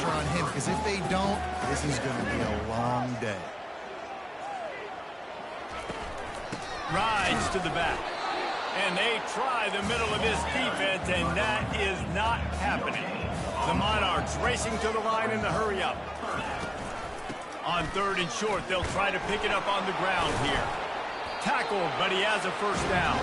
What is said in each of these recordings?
pressure on him, because if they don't, this is going to be a long day. Rides to the back. And they try the middle of this defense, and that is not happening. The Monarchs racing to the line in the hurry-up. On 3rd and short, they'll try to pick it up on the ground here. Tackled, but he has a first down.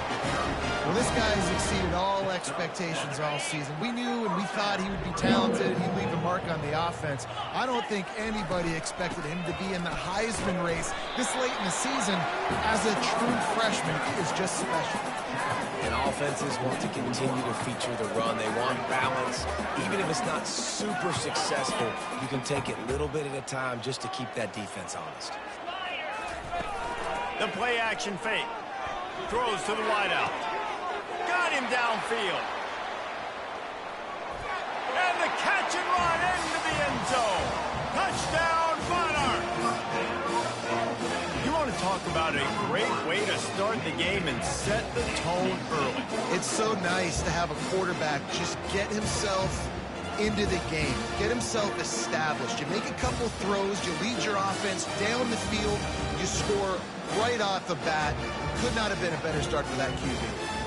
Well, this guy's exceeded all expectations all season. We knew and we thought he would be talented. He'd leave a mark on the offense. I don't think anybody expected him to be in the Heisman race this late in the season. As a true freshman, he is just special. And offenses want to continue to feature the run. They want balance. Even if it's not super successful, you can take it little bit at a time just to keep that defense honest. The play action fake. Throws to the wideout. Got him downfield. And the catch and run into the end zone. Touchdown, Monarchs. You want to talk about a great way to start the game and set the tone early. It's so nice to have a quarterback just get himself into the game, get himself established. You make a couple throws, you lead your offense down the field, you score right off the bat. Could not have been a better start for that QB.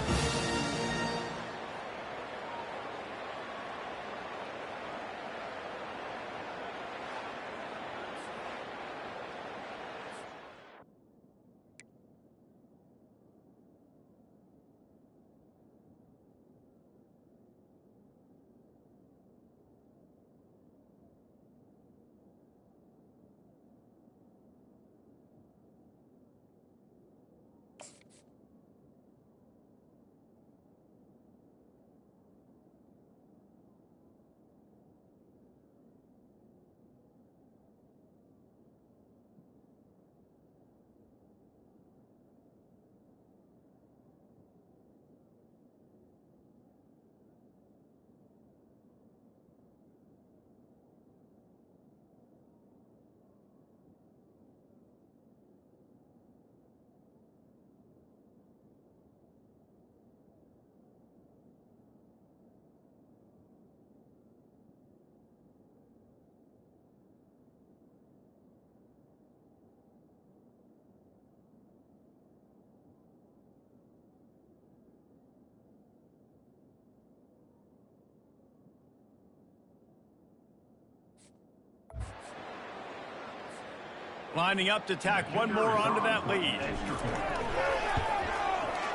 Lining up to tack one more onto that lead.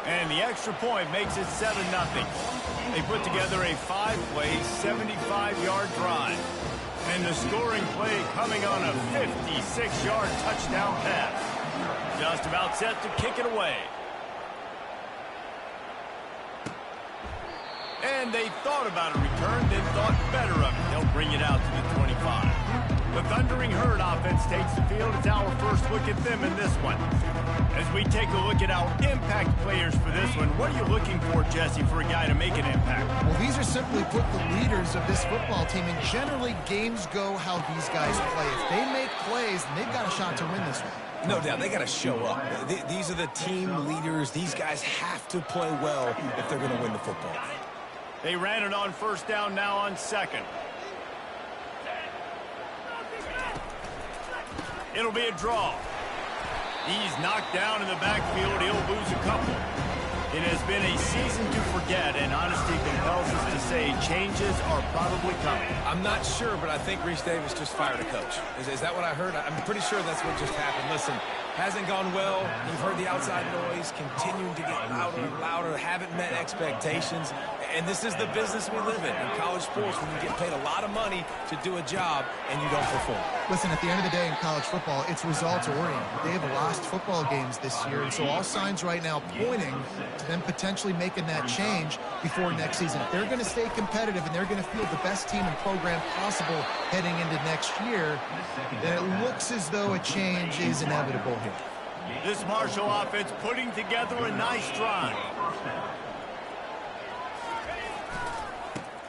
And the extra point makes it 7-0. They put together a 5-play, 75-yard drive. And the scoring play coming on a 56-yard touchdown pass. Just about set to kick it away. And they thought about a return, then thought better of it. They'll bring it out to the 25. The Thundering Herd offense takes the field. It's our first look at them in this one. As we take a look at our impact players for this one, what are you looking for, Jesse, for a guy to make an impact? Well, these are simply put the leaders of this football team, and generally games go how these guys play. If they make plays, then they've got a shot to win this one. No doubt, they got to show up. These are the team leaders. These guys have to play well if they're going to win the football. They ran it on first down, now on second. It'll be a draw. He's knocked down in the backfield. He'll lose a couple. It has been a season to forget, and honesty compels us to say changes are probably coming. I'm not sure, but I think Reese Davis just fired a coach. Is that what I heard? I'm pretty sure that's what just happened. Listen, hasn't gone well. You've heard the outside noise, continuing to get louder and louder, haven't met expectations. And this is the business we live in college sports, when you get paid a lot of money to do a job and you don't perform. Listen, at the end of the day in college football, it's results-oriented. They have lost football games this year, and so all signs right now pointing to them potentially making that change before next season. If they're going to stay competitive and they're going to field the best team and program possible heading into next year, then it looks as though a change is inevitable here. This Marshall offense putting together a nice drive.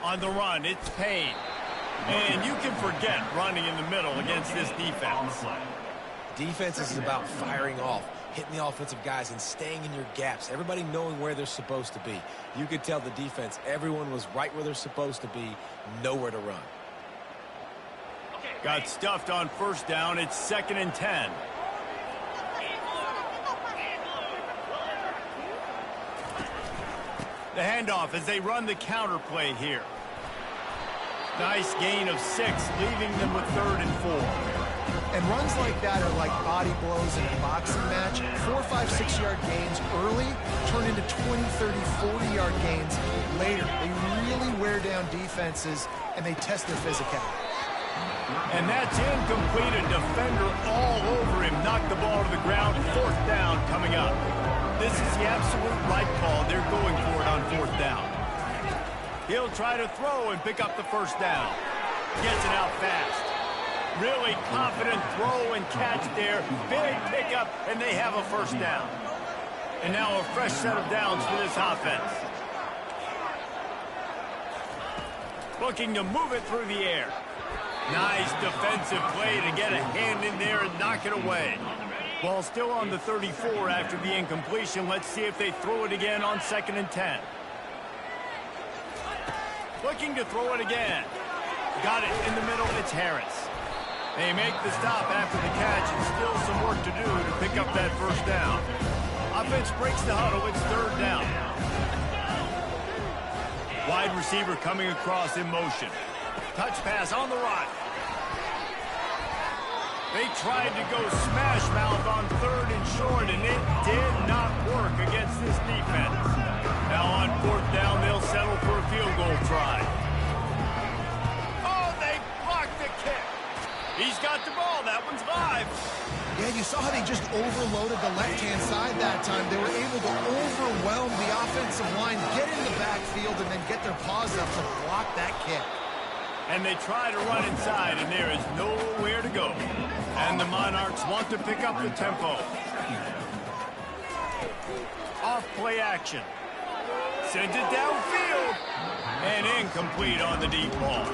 On the run, it's Payne. And you can forget running in the middle against this defense. Defense is about firing off, hitting the offensive guys and staying in your gaps. Everybody knowing where they're supposed to be. You could tell the defense, everyone was right where they're supposed to be, nowhere to run. Got stuffed on first down. It's 2nd and 10. The handoff as they run the counter play here. Nice gain of 6, leaving them with 3rd and 4. And runs like that are like body blows in a boxing match. 4, 5, 6-yard gains early turn into 20, 30, 40-yard gains later. They really wear down defenses, and they test their physicality. And that's incomplete. A defender all over him. Knocked the ball to the ground. 4th down coming up. This is the absolute right call. They're going for it on 4th down. He'll try to throw and pick up the 1st down. Gets it out fast. Really confident throw and catch there. Big pickup, and they have a 1st down. And now a fresh set of downs for this offense. Looking to move it through the air. Nice defensive play to get a hand in there and knock it away. Ball still on the 34 after the incompletion. Let's see if they throw it again on 2nd and 10. Looking to throw it again. Got it in the middle. It's Harris. They make the stop after the catch, and still some work to do to pick up that 1st down. Offense breaks the huddle. It's 3rd down. Wide receiver coming across in motion. Touch pass on the run. They tried to go smash mouth on 3rd and short, and it did not work against this defense. Now on 4th down, they'll settle for a field goal try. Oh, they blocked the kick. He's got the ball. That one's live. Yeah, you saw how they just overloaded the left-hand side that time. They were able to overwhelm the offensive line, get in the backfield, and then get their paws up to block that kick. And they try to run inside, and there is nowhere to go. And the Monarchs want to pick up the tempo. Off play action. Sends it downfield. And incomplete on the deep ball.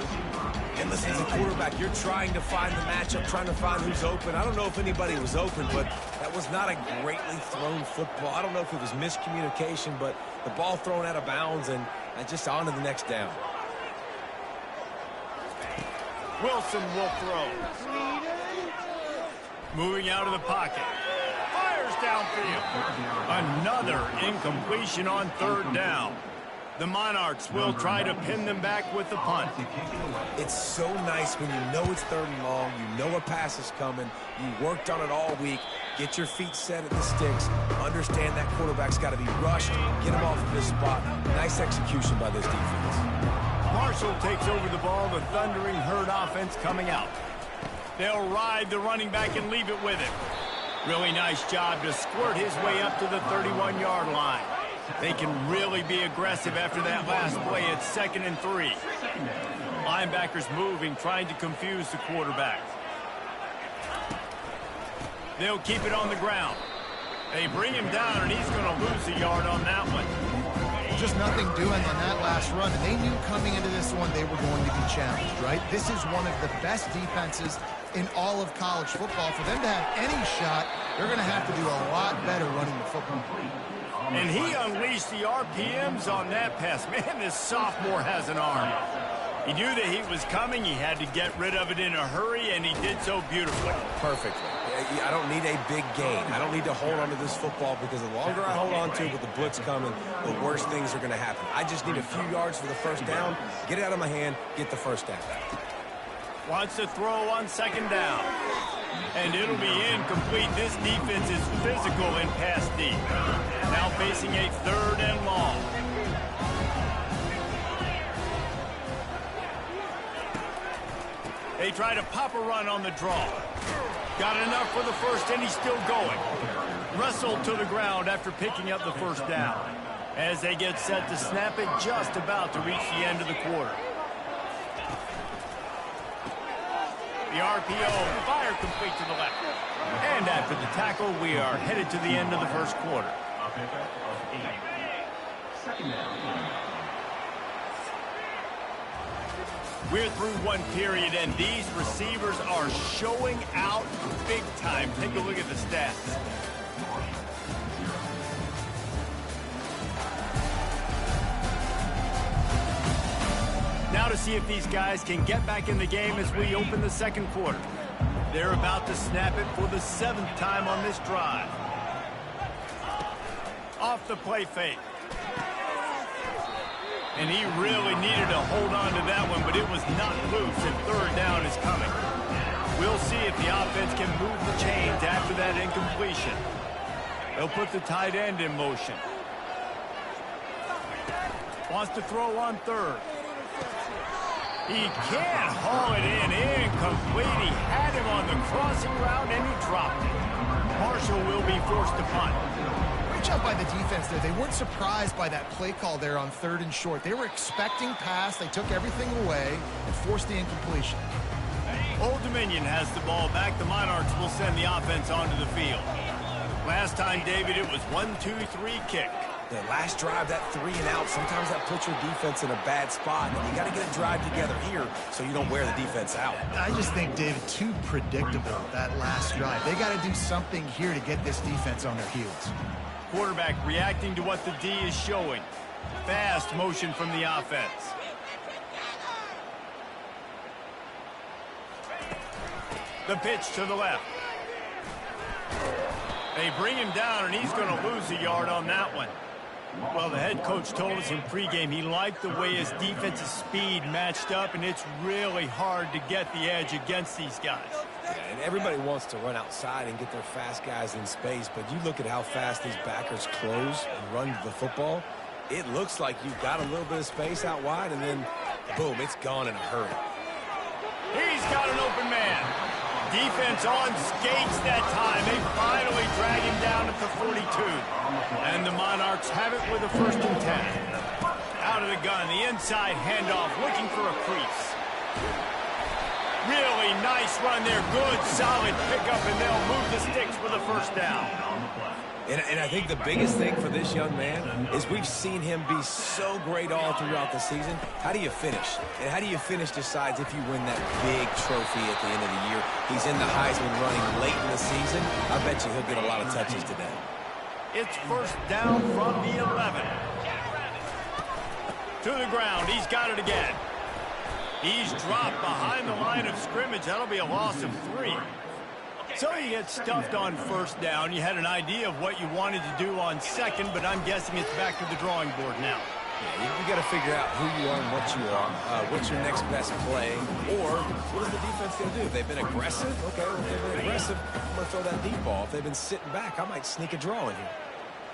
And listen, as a quarterback, you're trying to find the matchup, trying to find who's open. I don't know if anybody was open, but that was not a greatly thrown football. I don't know if it was miscommunication, but the ball thrown out of bounds and just on to the next down. Wilson will throw. Moving out of the pocket. Fires downfield. Another incompletion on 3rd down. The Monarchs will try to pin them back with the punt. It's so nice when you know it's 3rd and long, you know a pass is coming, you worked on it all week, get your feet set at the sticks, understand that quarterback's got to be rushed, get him off of this spot. Nice execution by this defense. Marshall takes over the ball, the thundering herd offense coming out. They'll ride the running back and leave it with him. Really nice job to squirt his way up to the 31-yard line. They can really be aggressive after that last play. It's 2nd and 3. Linebackers moving, trying to confuse the quarterback. They'll keep it on the ground. They bring him down, and he's going to lose a yard on that one. Just nothing doing on that last run, and they knew coming into this one they were going to be challenged, right? This is one of the best defenses in all of college football. For them to have any shot, they're going to have to do a lot better running the football. And he unleashed the RPMs on that pass. Man, this sophomore has an arm. He knew the heat was coming. He had to get rid of it in a hurry, and he did so beautifully. Perfectly. I don't need a big gain. I don't need to hold on to this football because the longer I hold on to it with the blitz coming, the worse things are going to happen. I just need a few yards for the 1st down, get it out of my hand, get the 1st down. Wants to throw on 2nd down. And it'll be incomplete. This defense is physical and pass deep. Now facing a 3rd and long. They try to pop a run on the draw. Got enough for the 1st, and he's still going. Wrestled to the ground after picking up the 1st down. As they get set to snap it, just about to reach the end of the quarter. The RPO, fire complete to the left. And after the tackle, we are headed to the end of the 1st quarter. We're through one period, and these receivers are showing out big time. Take a look at the stats. Now to see if these guys can get back in the game as we open the second quarter. They're about to snap it for the 7th time on this drive. Off the play fake. And he really needed to hold on to that one, but it was not loose, and 3rd down is coming. We'll see if the offense can move the chains after that incompletion. They'll put the tight end in motion. Wants to throw on 3rd. He can't haul it in. Incomplete. He had him on the crossing route, and he dropped it. Marshall will be forced to punt. Great job by the defense there. They weren't surprised by that play call there on 3rd and short. They were expecting pass. They took everything away and forced the incompletion. Old Dominion has the ball back. The Monarchs will send the offense onto the field. Last time, David, it was 1-2-3 kick. The last drive, that 3 and out, sometimes that puts your defense in a bad spot. And you got to get a drive together here so you don't wear the defense out. I just think, David, too predictable, that last drive. They got to do something here to get this defense on their heels. Quarterback reacting to what the D is showing. Fast motion from the offense. The pitch to the left. They bring him down, and he's going to lose a yard on that one. Well, the head coach told us in pregame he liked the way his defensive speed matched up, and it's really hard to get the edge against these guys. Yeah, and everybody wants to run outside and get their fast guys in space, but you look at how fast these backers close and run the football. It looks like you've got a little bit of space out wide, and then, boom, it's gone in a hurry. He's got an open man. Defense on skates that time. They finally drag him down at the 42. And the Monarchs have it with a 1st and 10. Out of the gun, the inside handoff, looking for a crease. Really nice run there. Good, solid pickup, and they'll move the sticks for the 1st down. And I think the biggest thing for this young man is we've seen him be so great all throughout the season. How do you finish? And how do you finish decides if you win that big trophy at the end of the year. He's in the Heisman running late in the season. I bet you he'll get a lot of touches today. It's 1st down from the 11. To the ground. He's got it again. He's dropped behind the line of scrimmage. That'll be a loss of 3. So you get stuffed on 1st down. You had an idea of what you wanted to do on 2nd, but I'm guessing it's back to the drawing board now. Yeah, you got to figure out who you are and what you are. What's your next best play? Or what is the defense going to do? If they've been aggressive, okay, well, if they've been aggressive, I'm going to throw that deep ball. If they've been sitting back, I might sneak a draw in here.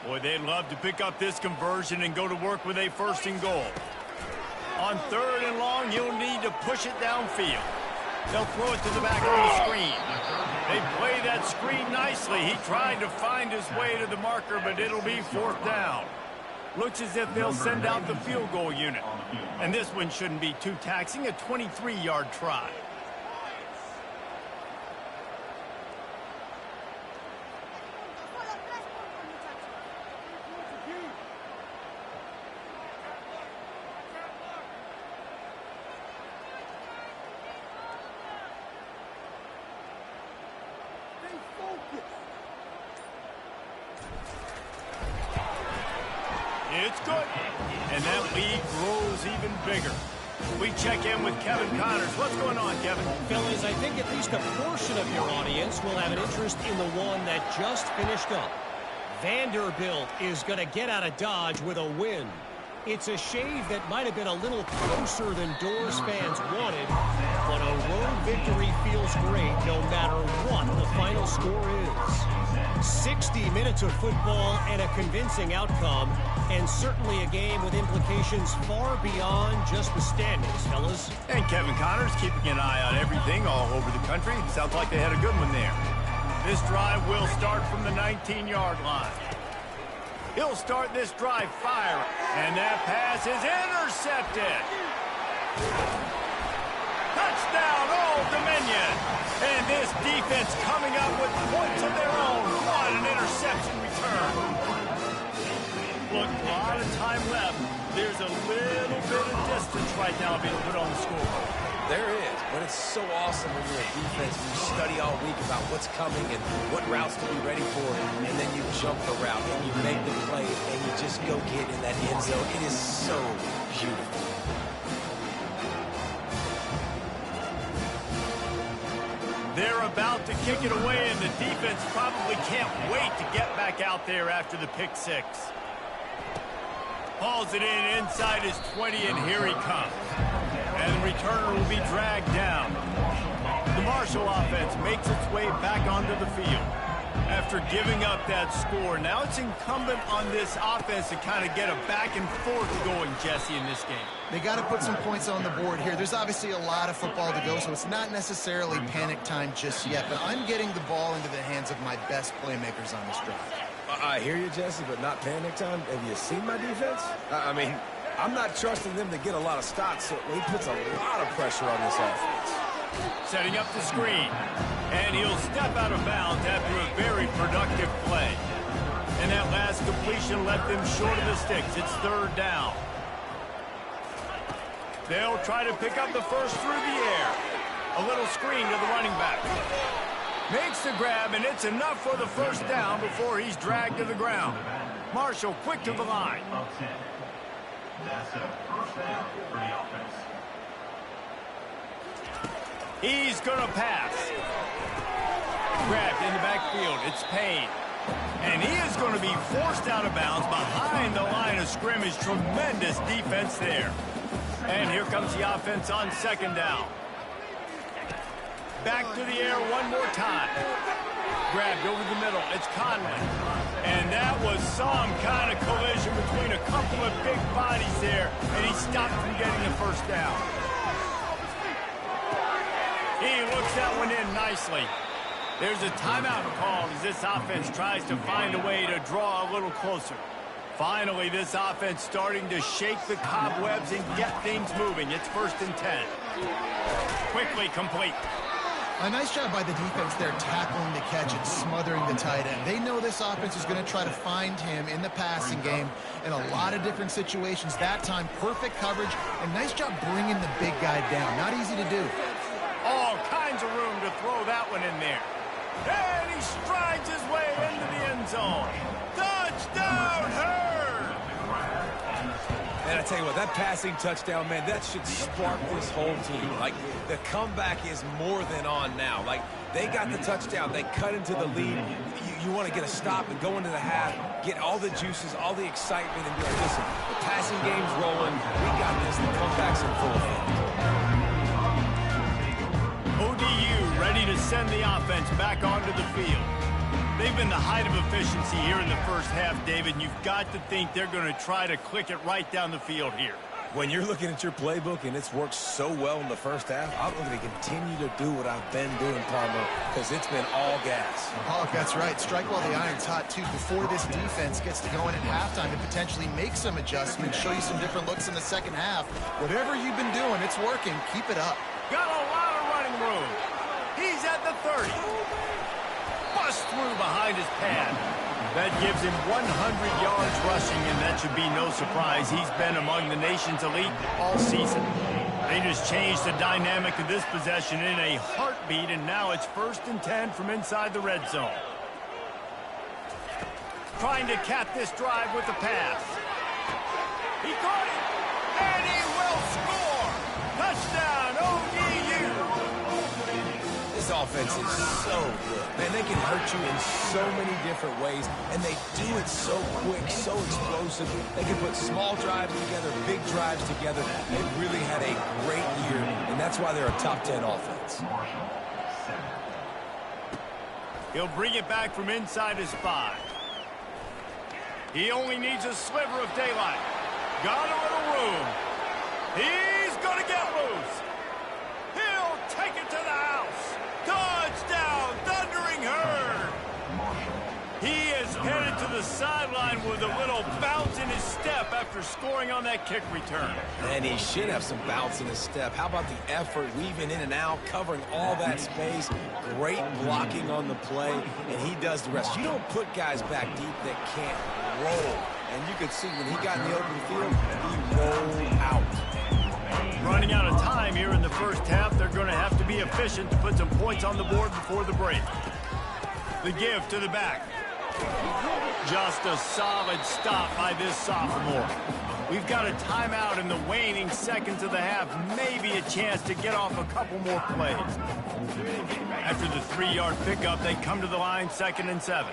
Boy, they'd love to pick up this conversion and go to work with a 1st and goal. On 3rd and long, you'll need to push it downfield. They'll throw it to the back on the screen. They play that screen nicely. He tried to find his way to the marker, but it'll be 4th down. Looks as if they'll send out the field goal unit. And this one shouldn't be too taxing, a 23-yard try. It's good. And that lead grows even bigger. We check in with Kevin Connors. What's going on, Kevin? Fellas, I think at least a portion of your audience will have an interest in the one that just finished up. Vanderbilt is going to get out of Dodge with a win. It's a shave that might have been a little closer than Doors fans wanted, but a road victory feels great no matter what the final score is. 60 minutes of football and a convincing outcome, and certainly a game with implications far beyond just the standings, fellas. And Kevin Connors keeping an eye on everything all over the country. Sounds like they had a good one there. This drive will start from the 19-yard line. He'll start this drive firing, and that pass is intercepted. Touchdown, Old Dominion. And this defense coming up with points of their own. What an interception return. Look, a lot of time left. There's a little bit of distance right now being put on the scoreboard. There is, but it's so awesome when you're a defense and you study all week about what's coming and what routes to be ready for, and then you jump the route and you make the play and you just go get in that end zone. It is so beautiful. They're about to kick it away, and the defense probably can't wait to get back out there after the pick six. Hauls it in inside his 20, and here he comes. And the returner will be dragged down. The Marshall offense makes its way back onto the field. After giving up that score, now it's incumbent on this offense to kind of get a back and forth going, Jesse, in this game. They got to put some points on the board here. There's obviously a lot of football to go, so it's not necessarily panic time just yet, but I'm getting the ball into the hands of my best playmakers on this drive. I hear you, Jesse, but not panic time. Have you seen my defense? I mean, I'm not trusting them to get a lot of stops, so he puts a lot of pressure on this offense. Setting up the screen, and he'll step out of bounds after a very productive play. And that last completion left them short of the sticks. It's third down. They'll try to pick up the first through the air. A little screen to the running back. Makes the grab, and it's enough for the first down before he's dragged to the ground. Marshall quick to the line. That's a first down for the offense. He's going to pass. Grabbed in the backfield. It's Payne. And he is going to be forced out of bounds behind the line of scrimmage. Tremendous defense there. And here comes the offense on second down. Back to the air one more time. Grabbed over the middle. It's Conley. And that was some kind of collision between a couple of big bodies there. And he stopped from getting the first down. He looks that one in nicely. There's a timeout called as this offense tries to find a way to draw a little closer. Finally, this offense starting to shake the cobwebs and get things moving. It's 1st and 10. Quickly complete. A nice job by the defense there tackling the catch and smothering the tight end. They know this offense is going to try to find him in the passing game in a lot of different situations. That time, perfect coverage, and nice job bringing the big guy down. Not easy to do. All kinds of room to throw that one in there. And he strides his way into the end zone. Touchdown, Herd! And I tell you what, that passing touchdown, man, that should spark this whole team. Like, the comeback is more than on now. Like, they got the touchdown. They cut into the lead. You want to get a stop and go into the half, get all the juices, all the excitement, and be like, listen, the passing game's rolling. We got this. The comeback's in full effect. ODU ready to send the offense back onto the field. They've been the height of efficiency here in the first half, David, and you've got to think they're going to try to click it right down the field here. When you're looking at your playbook and it's worked so well in the first half, I'm going to continue to do what I've been doing, Palmer, because it's been all gas. Oh, that's right. Strike while the iron's hot, too, before this defense gets to go in at halftime and potentially make some adjustments, show you some different looks in the second half. Whatever you've been doing, it's working. Keep it up. Got a lot of running room. He's at the 30. Bust through behind his pad. That gives him 100 yards rushing, and that should be no surprise. He's been among the nation's elite all season. They just changed the dynamic of this possession in a heartbeat, and now it's 1st and 10 from inside the red zone. Trying to cap this drive with the pass. He caught it, and he will score. Touchdown, ODU. This offense is so good. Man, they can hurt you in so many different ways, and they do it so quick, so explosive. They can put small drives together, big drives together. They've really had a great year, and that's why they're a top 10 offense. He'll bring it back from inside his 5. He only needs a sliver of daylight. Got a little room. He's going to get loose. He'll take it to the house. Touchdown, Thundering Herd. He is headed to the sideline with a little bounce in his step after scoring on that kick return. And he should have some bounce in his step. How about the effort, weaving in and out, covering all that space, great blocking on the play, and he does the rest. You don't put guys back deep that can't roll. And you could see when he got in the open field, he rolled out. Running out of time here in the first half, they're going to have to be efficient to put some points on the board before the break. The give to the back. Just a solid stop by this sophomore. We've got a timeout in the waning seconds of the half. Maybe a chance to get off a couple more plays. After the 3-yard pickup, they come to the line 2nd and 7.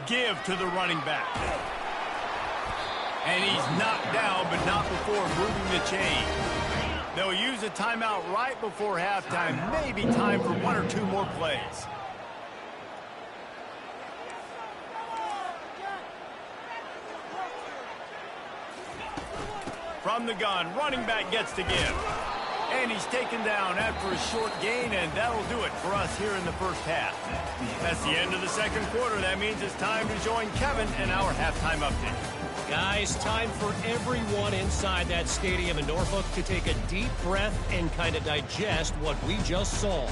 Give to the running back. And he's knocked down, but not before moving the chain. They'll use a timeout right before halftime. Maybe time for 1 or 2 more plays. From the gun, running back gets to give. And he's taken down after a short gain, and that'll do it for us here in the first half. That's the end of the second quarter. That means it's time to join Kevin in our halftime update. Guys, time for everyone inside that stadium in Norfolk to take a deep breath and kind of digest what we just saw.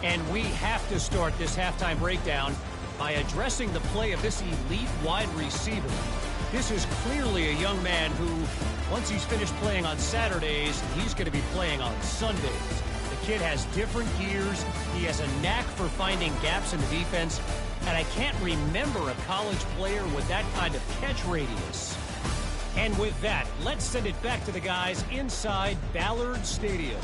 And we have to start this halftime breakdown by addressing the play of this elite wide receiver. This is clearly a young man who, once he's finished playing on Saturdays, he's going to be playing on Sundays. The kid has different gears. He has a knack for finding gaps in the defense. And I can't remember a college player with that kind of catch radius. And with that, let's send it back to the guys inside Ballard Stadium.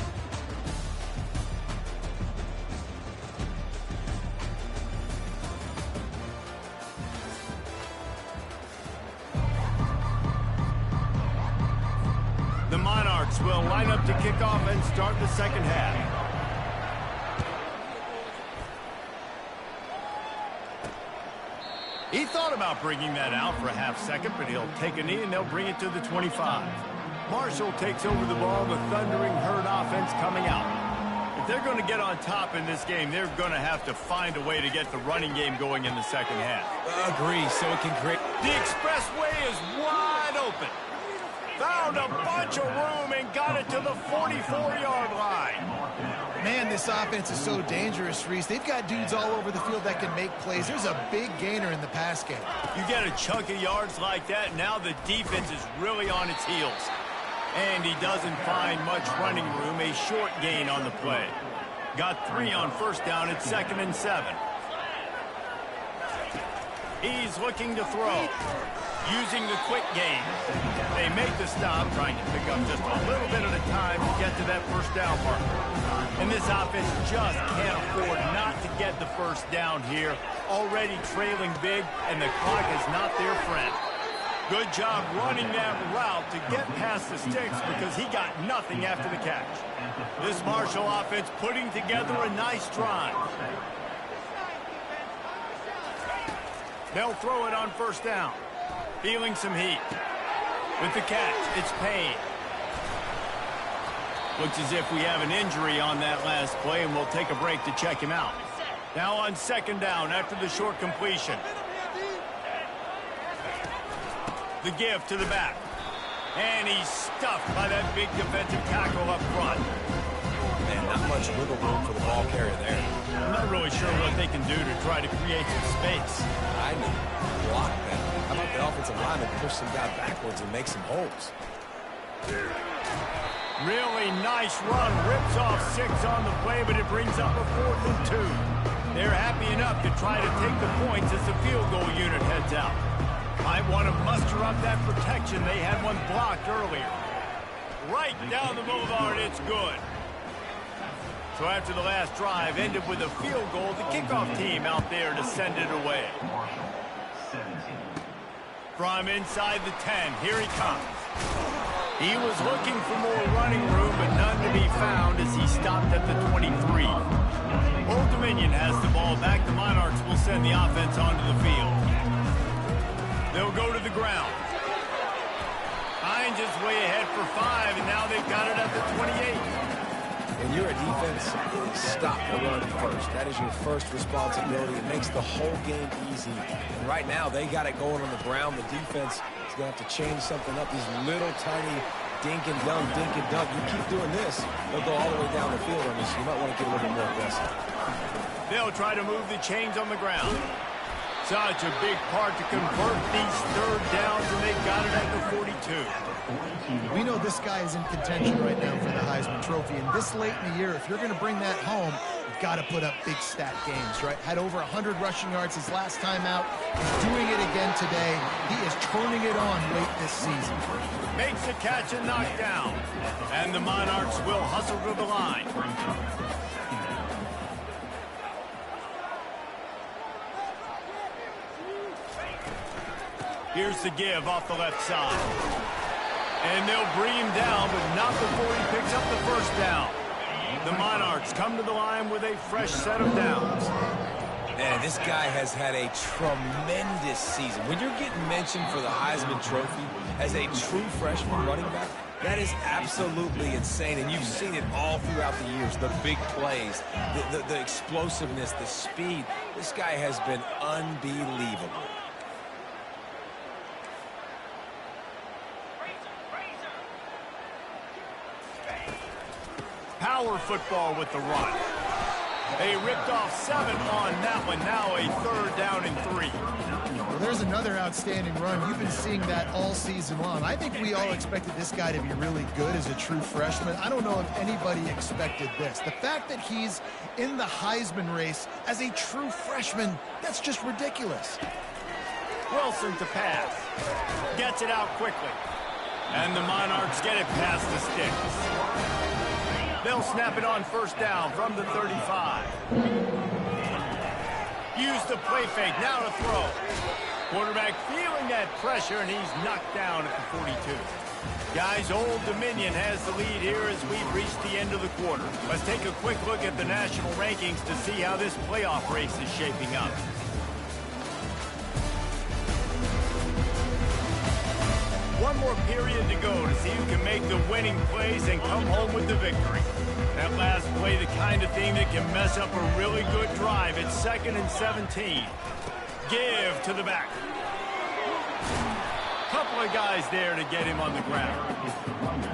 The Monarchs will line up to kick off and start the second half. He thought about bringing that out for a half second, but he'll take a knee and they'll bring it to the 25. Marshall takes over the ball, the Thundering Herd offense coming out. If they're going to get on top in this game, they're going to have to find a way to get the running game going in the second half. Agree, so it can create... The expressway is wide open. Found a bunch of room and got it to the 44-yard line. Man, this offense is so dangerous, Reese. They've got dudes all over the field that can make plays. There's a big gainer in the pass game. You get a chunk of yards like that, now the defense is really on its heels. And he doesn't find much running room, a short gain on the play. Got 3 on first down at 2nd and 7. He's looking to throw. Using the quick game. They make the stop, trying to pick up just a little bit at a time to get to that first down marker. And this offense just can't afford not to get the first down here. Already trailing big, and the clock is not their friend. Good job running that route to get past the sticks because he got nothing after the catch. This Marshall offense putting together a nice drive. They'll throw it on first down. Feeling some heat. With the catch, it's Payne. Looks as if we have an injury on that last play, and we'll take a break to check him out. Now on second down after the short completion. The give to the back. And he's stuffed by that big defensive tackle up front. Man, not much wiggle room for the ball carrier there. I'm not really sure what they can do to try to create some space. I need to block that. How about the offensive lineman push some guy backwards and make some holes? Really nice run. Rips off 6 on the play, but it brings up a 4th and 2. They're happy enough to try to take the points as the field goal unit heads out. Might want to muster up that protection. They had one blocked earlier. Right down the boulevard, it's good. So after the last drive ended with a field goal, the kickoff team out there to send it away. From inside the 10, here he comes. He was looking for more running room, but none to be found as he stopped at the 23. Old Dominion has the ball back. The Monarchs will send the offense onto the field. They'll go to the ground. Hines is way ahead for 5, and now they've got it at the 28. When you're a defense, stop the run first. That is your first responsibility. It makes the whole game easy. And right now, they got it going on the ground. The defense is going to have to change something up. These little tiny dink and dunk, dink and dunk. You keep doing this, they'll go all the way down the field on this. You might want to get a little bit more aggressive. They'll try to move the chains on the ground. Such a big part to convert these third downs, and they've got it at the 42. We know this guy is in contention right now for the Heisman Trophy, and this late in the year, if you're going to bring that home, got to put up big stat games, right? Had over 100 rushing yards his last time out. He's doing it again today. He is turning it on late this season. Makes the catch and knockdown. And the Monarchs will hustle to the line. Here's the give off the left side. And they'll bring him down, but not before he picks up the first down. The Monarchs come to the line with a fresh set of downs. Man, this guy has had a tremendous season. When you're getting mentioned for the Heisman Trophy as a true freshman running back, that is absolutely insane, and you've seen it all throughout the years. The big plays, the explosiveness, the speed. This guy has been unbelievable. Power football with the run. They ripped off 7 on that one. Now a 3rd down and 3. Well, there's another outstanding run. You've been seeing that all season long. I think we all expected this guy to be really good as a true freshman. I don't know if anybody expected this. The fact that he's in the Heisman race as a true freshman, that's just ridiculous. Wilson to pass. Gets it out quickly. And the Monarchs get it past the sticks. They'll snap it on 1st down from the 35. Use the play fake, now to throw. Quarterback feeling that pressure, and he's knocked down at the 42. Guys, Old Dominion has the lead here as we've reached the end of the quarter. Let's take a quick look at the national rankings to see how this playoff race is shaping up. One more period to go to see who can make the winning plays and come home with the victory. That last play, the kind of thing that can mess up a really good drive. It's 2nd and 17. Give to the back. Couple of guys there to get him on the ground.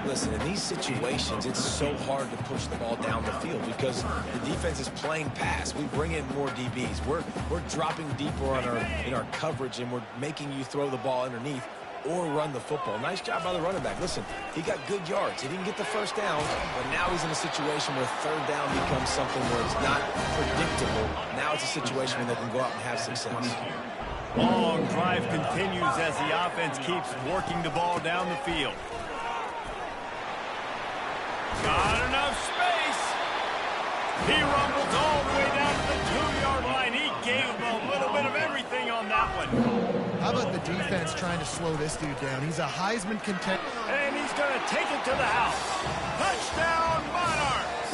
Listen, in these situations, it's so hard to push the ball down the field because the defense is playing pass. We bring in more DBs. We're dropping deeper in our coverage, and we're making you throw the ball underneath or run the football. Nice job by the running back. Listen, he got good yards. He didn't get the 1st down, but now he's in a situation where 3rd down becomes something where it's not predictable. Now it's a situation where they can go out and have success. Long drive continues as the offense keeps working the ball down the field. Got enough space. He rumbles all the way down to the 2-yard line. He gave him a little bit of everything on that one. How about the defense trying to slow this dude down? He's a Heisman contender. And he's going to take it to the house. Touchdown, Monarchs!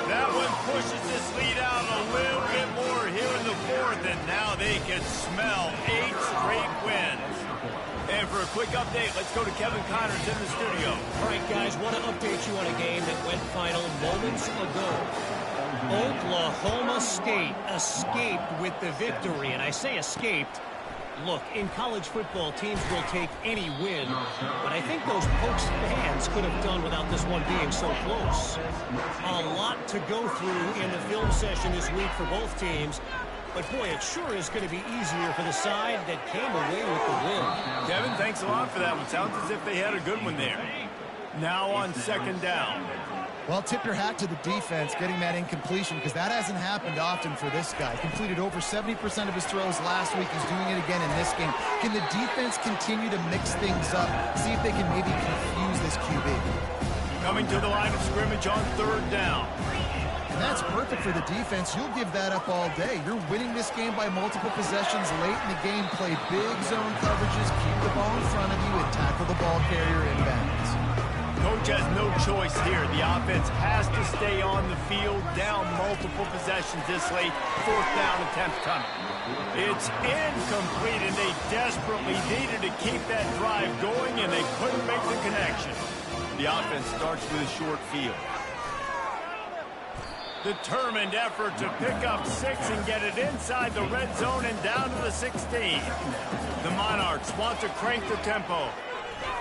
That one pushes this lead out a little bit more here in the 4th, and now they can smell 8 straight wins. And for a quick update, let's go to Kevin Connors in the studio. All right, guys, want to update you on a game that went final moments ago. Oklahoma State escaped with the victory, and I say escaped. Look, in college football, teams will take any win, but I think those Pokes fans could have done without this one being so close. A lot to go through in the film session this week for both teams, but boy, it sure is going to be easier for the side that came away with the win. Kevin, thanks a lot for that one. Sounds as if they had a good one there. Now on 2nd down. Well, tip your hat to the defense getting that incompletion because that hasn't happened often for this guy. Completed over 70% of his throws last week. He's doing it again in this game. Can the defense continue to mix things up? See if they can maybe confuse this QB. Coming to the line of scrimmage on 3rd down. And that's perfect for the defense. You'll give that up all day. You're winning this game by multiple possessions late in the game. Play big zone coverages, keep the ball in front of you, and tackle the ball carrier inbounds. Coach has no choice here. The offense has to stay on the field, down multiple possessions this late. 4th down attempt coming. It's incomplete, and they desperately needed to keep that drive going, and they couldn't make the connection. The offense starts with a short field. Determined effort to pick up 6 and get it inside the red zone and down to the 16. The Monarchs want to crank the tempo.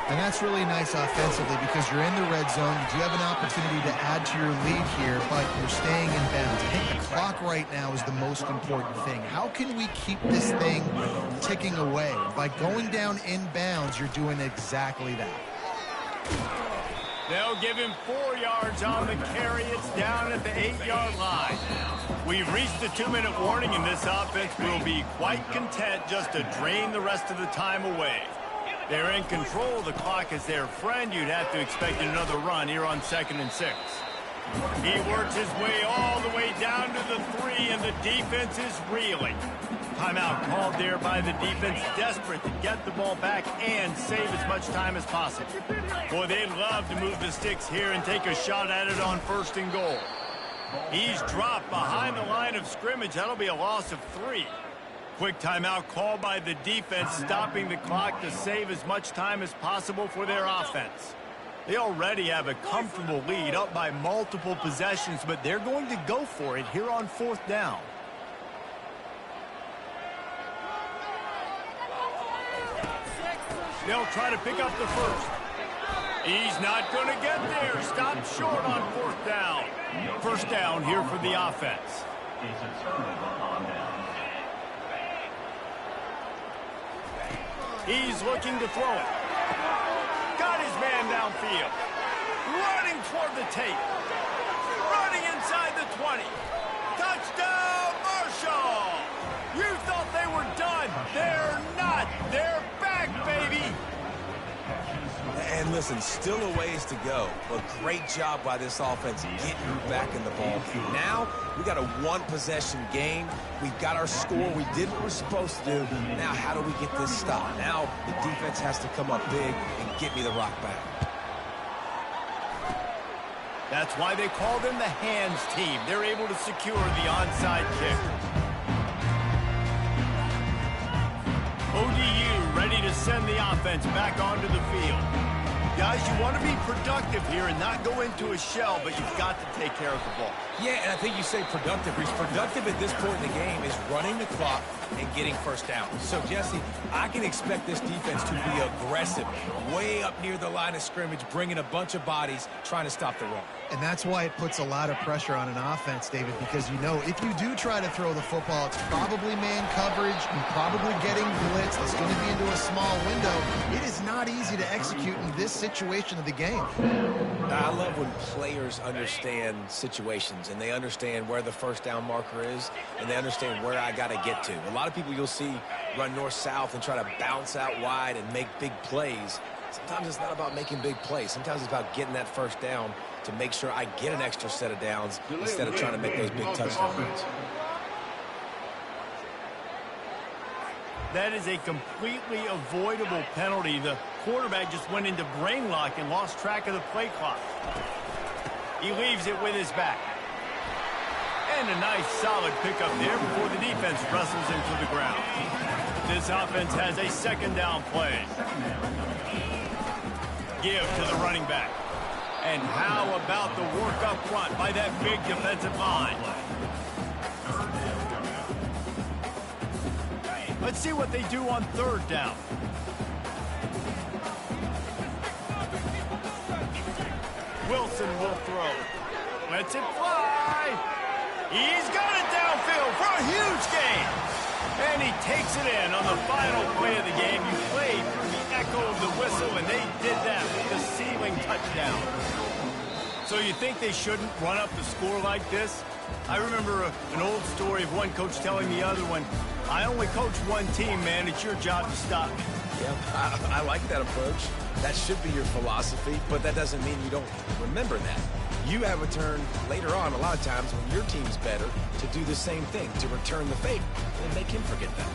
And that's really nice offensively because you're in the red zone. You do have an opportunity to add to your lead here, but you're staying in bounds. I think the clock right now is the most important thing. How can we keep this thing ticking away? By going down in bounds, you're doing exactly that. They'll give him 4 yards on the carry. It's down at the 8-yard line. We've reached the 2-minute warning, and this offense will be quite content just to drain the rest of the time away. They're in control of the clock as their friend. You'd have to expect another run here on 2nd and 6. He works his way all the way down to the 3, and the defense is reeling. Timeout called there by the defense, desperate to get the ball back and save as much time as possible. Boy, they'd love to move the sticks here and take a shot at it on 1st and goal. He's dropped behind the line of scrimmage. That'll be a loss of 3. Quick timeout called by the defense, stopping the clock to save as much time as possible for their offense. They already have a comfortable lead, up by multiple possessions, but they're going to go for it here on 4th down. They'll try to pick up the 1st. He's not going to get there. Stopped short on 4th down. 1st down here for the offense. It's a turnover on down. He's looking to throw it. Got his man downfield. Running toward the tape. Running inside the 20. Touchdown, Marshall! You thought they were done. They're not. They're back, baby. And listen, still a ways to go, but great job by this offense getting you back in the ball game. Now, we got a 1-possession game. We've got our score. We did what we're supposed to do. Now, how do we get this stopped? Now, the defense has to come up big and get me the rock back. That's why they call them the hands team. They're able to secure the onside kick. ODU ready to send the offense back onto the field. Guys, you want to be productive here and not go into a shell, but you've got to take care of the ball. Yeah, and I think you say productive. Reece. Productive at this point in the game is running the clock and getting 1st down. So, Jesse, I can expect this defense to be aggressive, way up near the line of scrimmage, bringing a bunch of bodies, trying to stop the run. And that's why it puts a lot of pressure on an offense, David, because you know if you do try to throw the football, it's probably man coverage, you're probably getting blitz, it's going to be into a small window. It is not easy to execute in this situation of the game. I love when players understand situations and they understand where the 1st down marker is and they understand where I got to get to. A lot of people you'll see run north-south and try to bounce out wide and make big plays. Sometimes it's not about making big plays. Sometimes it's about getting that 1st down to make sure I get an extra set of downs instead of trying to make those big touchdown runs. That is a completely avoidable penalty. The quarterback just went into brain lock and lost track of the play clock. He leaves it with his back. And a nice solid pickup there before the defense wrestles him to the ground. This offense has a 2nd down play. Give to the running back. And how about the work up front by that big defensive line? Let's see what they do on 3rd down. Wilson will throw. Lets it fly. He's got it downfield for a huge gain. And he takes it in on the final play of the game. You played through the echo of the whistle, and they did that with the ceiling touchdown. So you think they shouldn't run up the score like this? I remember an old story of one coach telling the other one, I only coach one team, man. It's your job to stop me. Yeah, I like that approach. That should be your philosophy, but that doesn't mean you don't remember that. You have a turn later on, a lot of times, when your team's better, to do the same thing, to return the favor, and make him forget that.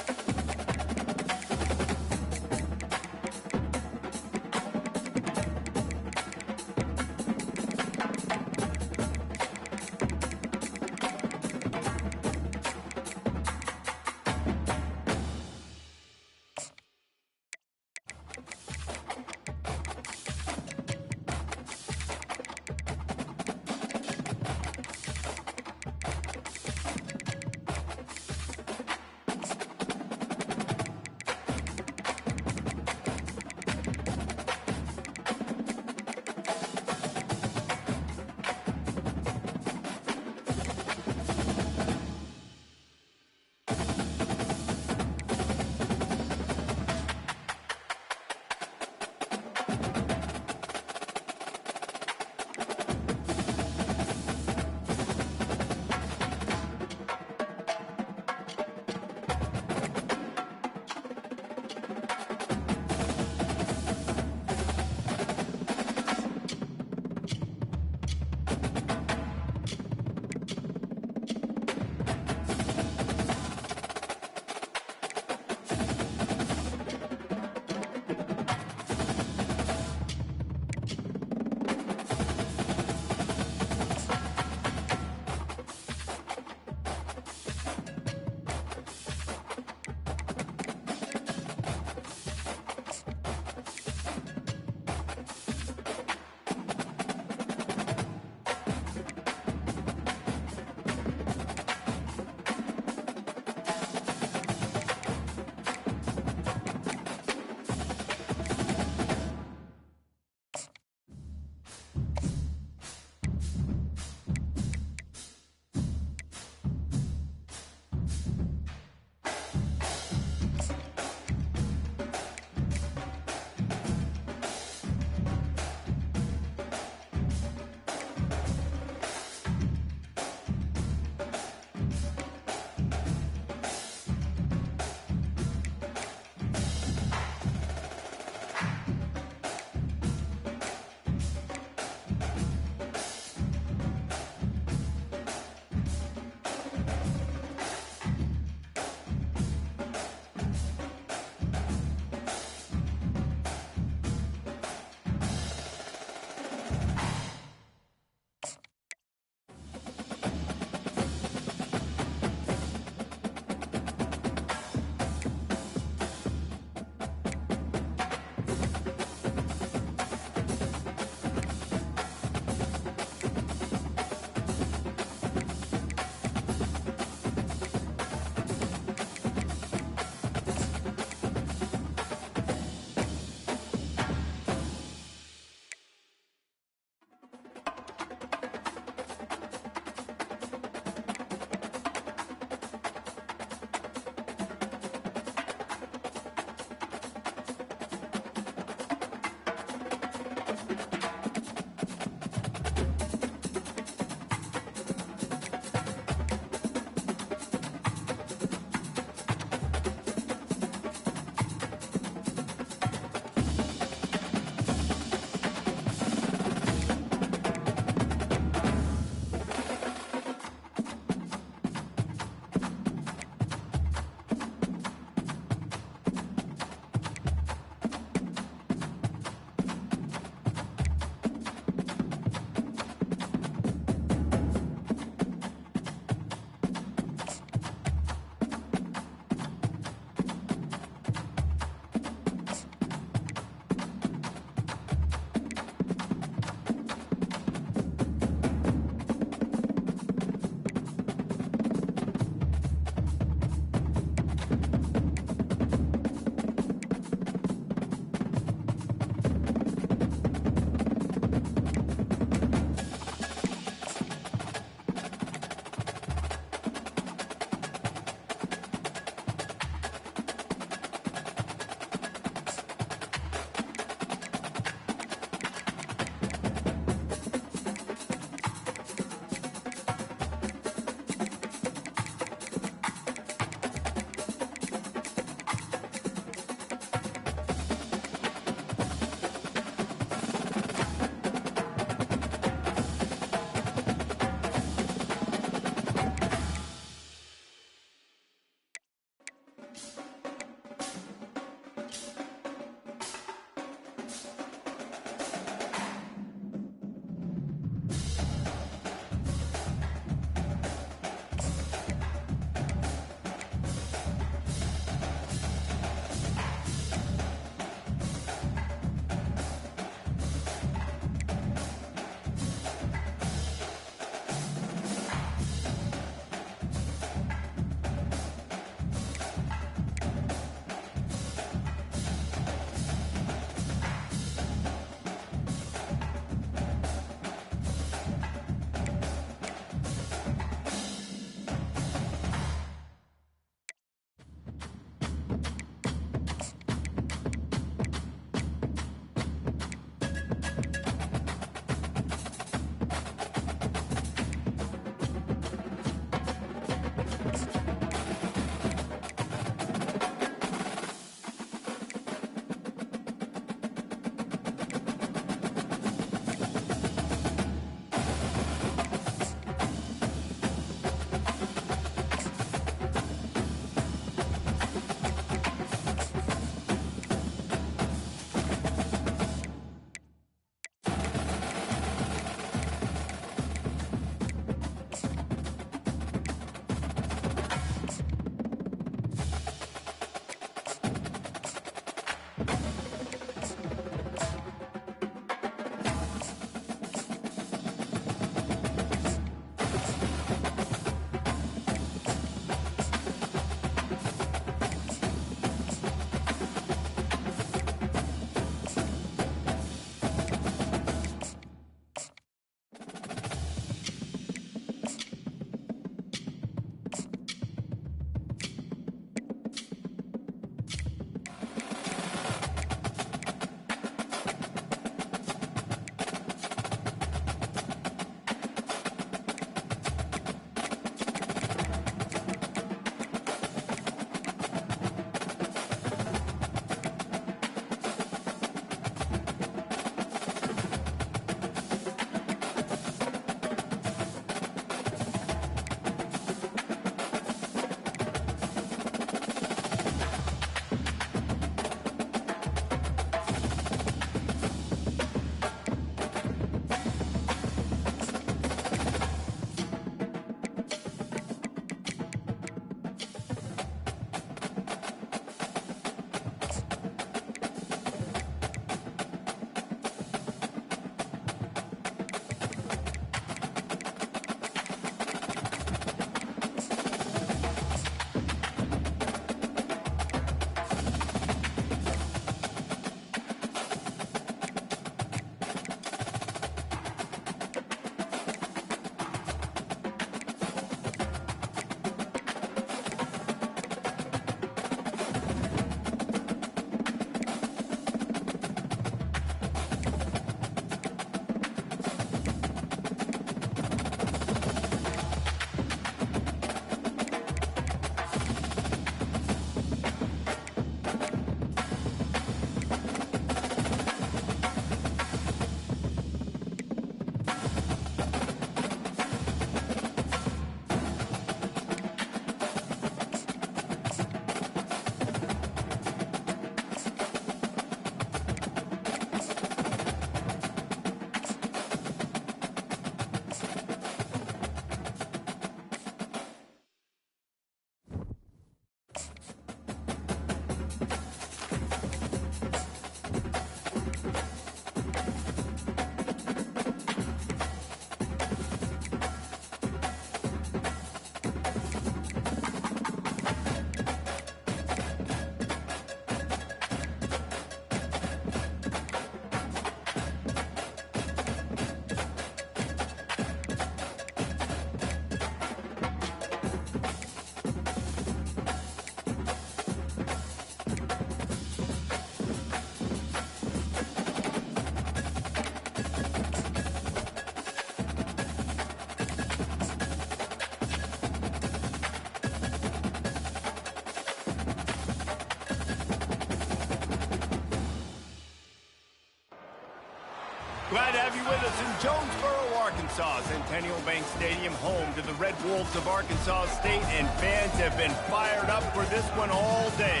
Glad to have you with us in Jonesboro, Arkansas. Centennial Bank Stadium, home to the Red Wolves of Arkansas State, and fans have been fired up for this one all day.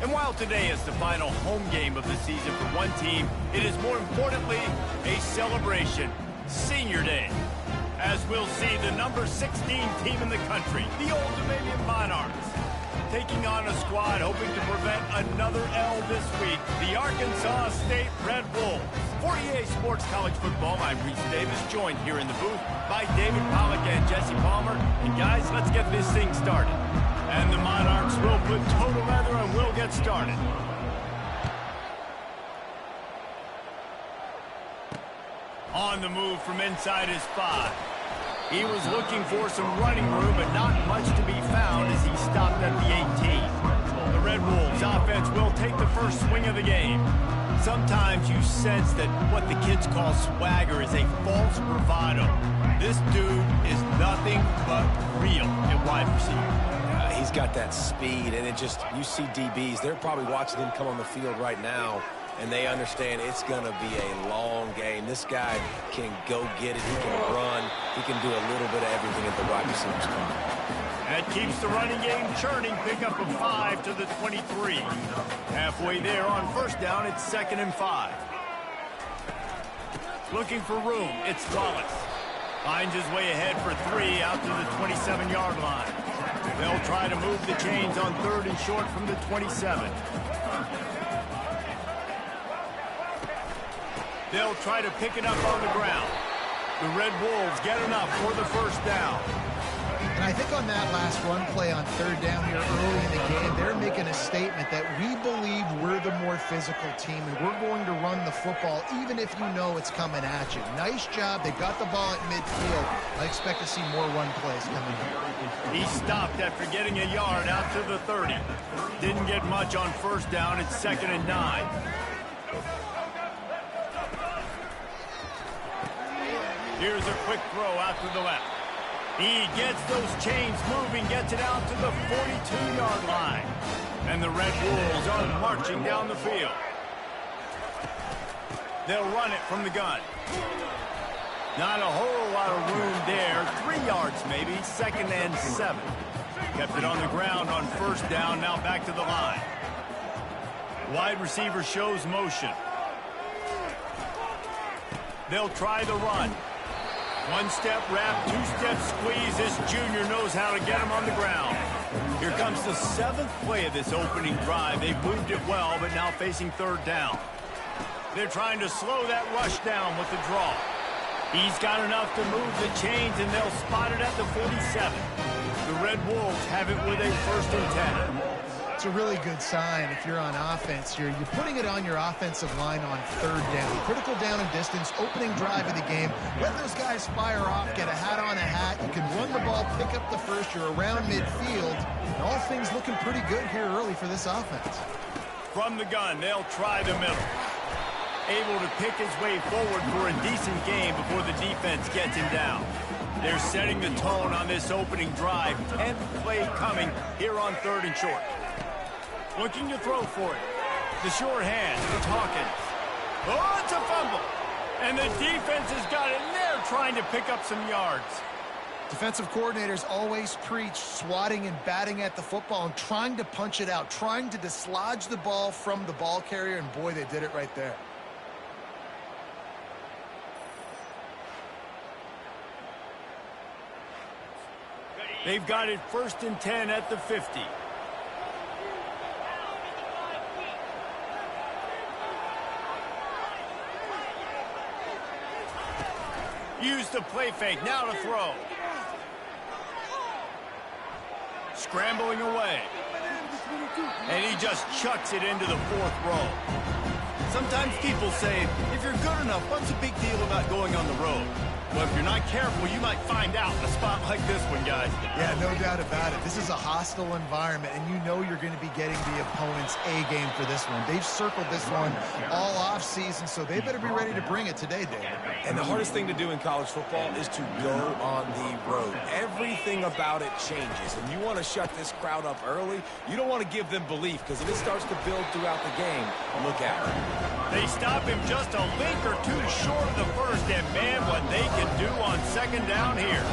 And while today is the final home game of the season for one team, it is more importantly a celebration, Senior Day. As we'll see the number 16 team in the country, the Old Dominion Monarchs, taking on a squad hoping to prevent another L this week, the Arkansas State Red Wolves. For EA Sports College Football, I'm Reese Davis, joined here in the booth by David Pollack and Jesse Palmer. And guys, let's get this thing started. And the Monarchs will put total leather and we'll get started. On the move from inside his 5. He was looking for some running room, but not much to be found as he stopped at the 18. The Red Wolves offense will take the first swing of the game. Sometimes you sense that what the kids call swagger is a false bravado. This dude is nothing but real at wide receiver. He's got that speed, and you see DBs, they're probably watching him come on the field right now, and they understand it's going to be a long game. This guy can go get it. He can run. He can do a little bit of everything at the wide receiver spot. That keeps the running game churning. Pick up a 5 to the 23. Halfway there on first down, it's 2nd and 5. Looking for room, it's Wallace. Finds his way ahead for 3 out to the 27-yard line. They'll try to move the chains on 3rd and short from the 27. They'll try to pick it up on the ground. The Red Wolves get enough for the first down. And I think on that last run play on 3rd down here early in the game, they're making a statement that we believe we're the more physical team and we're going to run the football even if you know it's coming at you. Nice job. They got the ball at midfield. I expect to see more run plays coming here. He stopped after getting a yard out to the 30. Didn't get much on first down. It's 2nd and 9. Here's a quick throw out to the left. He gets those chains moving, gets it out to the 42-yard line. And the Red Wolves are marching down the field. They'll run it from the gun. Not a whole lot of room there. 3 yards maybe, 2nd and 7. Kept it on the ground on first down, now back to the line. Wide receiver shows motion. They'll try the run. 1-step wrap, 2-step squeeze. This junior knows how to get him on the ground. Here comes the 7th play of this opening drive. They've moved it well, but now facing 3rd down. They're trying to slow that rush down with the draw. He's got enough to move the chains, and they'll spot it at the 47. The Red Wolves have it with a 1st and 10. It's a really good sign if you're on offense here. You're putting it on your offensive line on 3rd down. Critical down and distance, opening drive of the game. Let those guys fire off, get a hat on a hat. You can run the ball, pick up the first. You're around midfield. And all things looking pretty good here early for this offense. From the gun, they'll try the middle. Able to pick his way forward for a decent game before the defense gets him down. They're setting the tone on this opening drive. 10th play coming here on 3rd and short. Looking to throw for it. The short hand. It's Hawkins. Oh, it's a fumble. And the defense has got it, and they're trying to pick up some yards. Defensive coordinators always preach swatting and batting at the football and trying to punch it out, trying to dislodge the ball from the ball carrier, and boy, they did it right there. They've got it 1st and 10 at the 50. Use the play fake, now to throw. Scrambling away. And he just chucks it into the 4th row. Sometimes people say, if you're good enough, what's the big deal about going on the road? Well, if you're not careful, you might find out in a spot like this one, guys. Yeah, no doubt about it. This is a hostile environment, and you know you're going to be getting the opponent's A game for this one. They've circled this one all off season, so they better be ready to bring it today, David. And the hardest thing to do in college football is to go on the road. Everything about it changes, and you want to shut this crowd up early. You don't want to give them belief, because if it starts to build throughout the game, look out. They stop him just a link or two short of the first, and man, what they can do on second down here.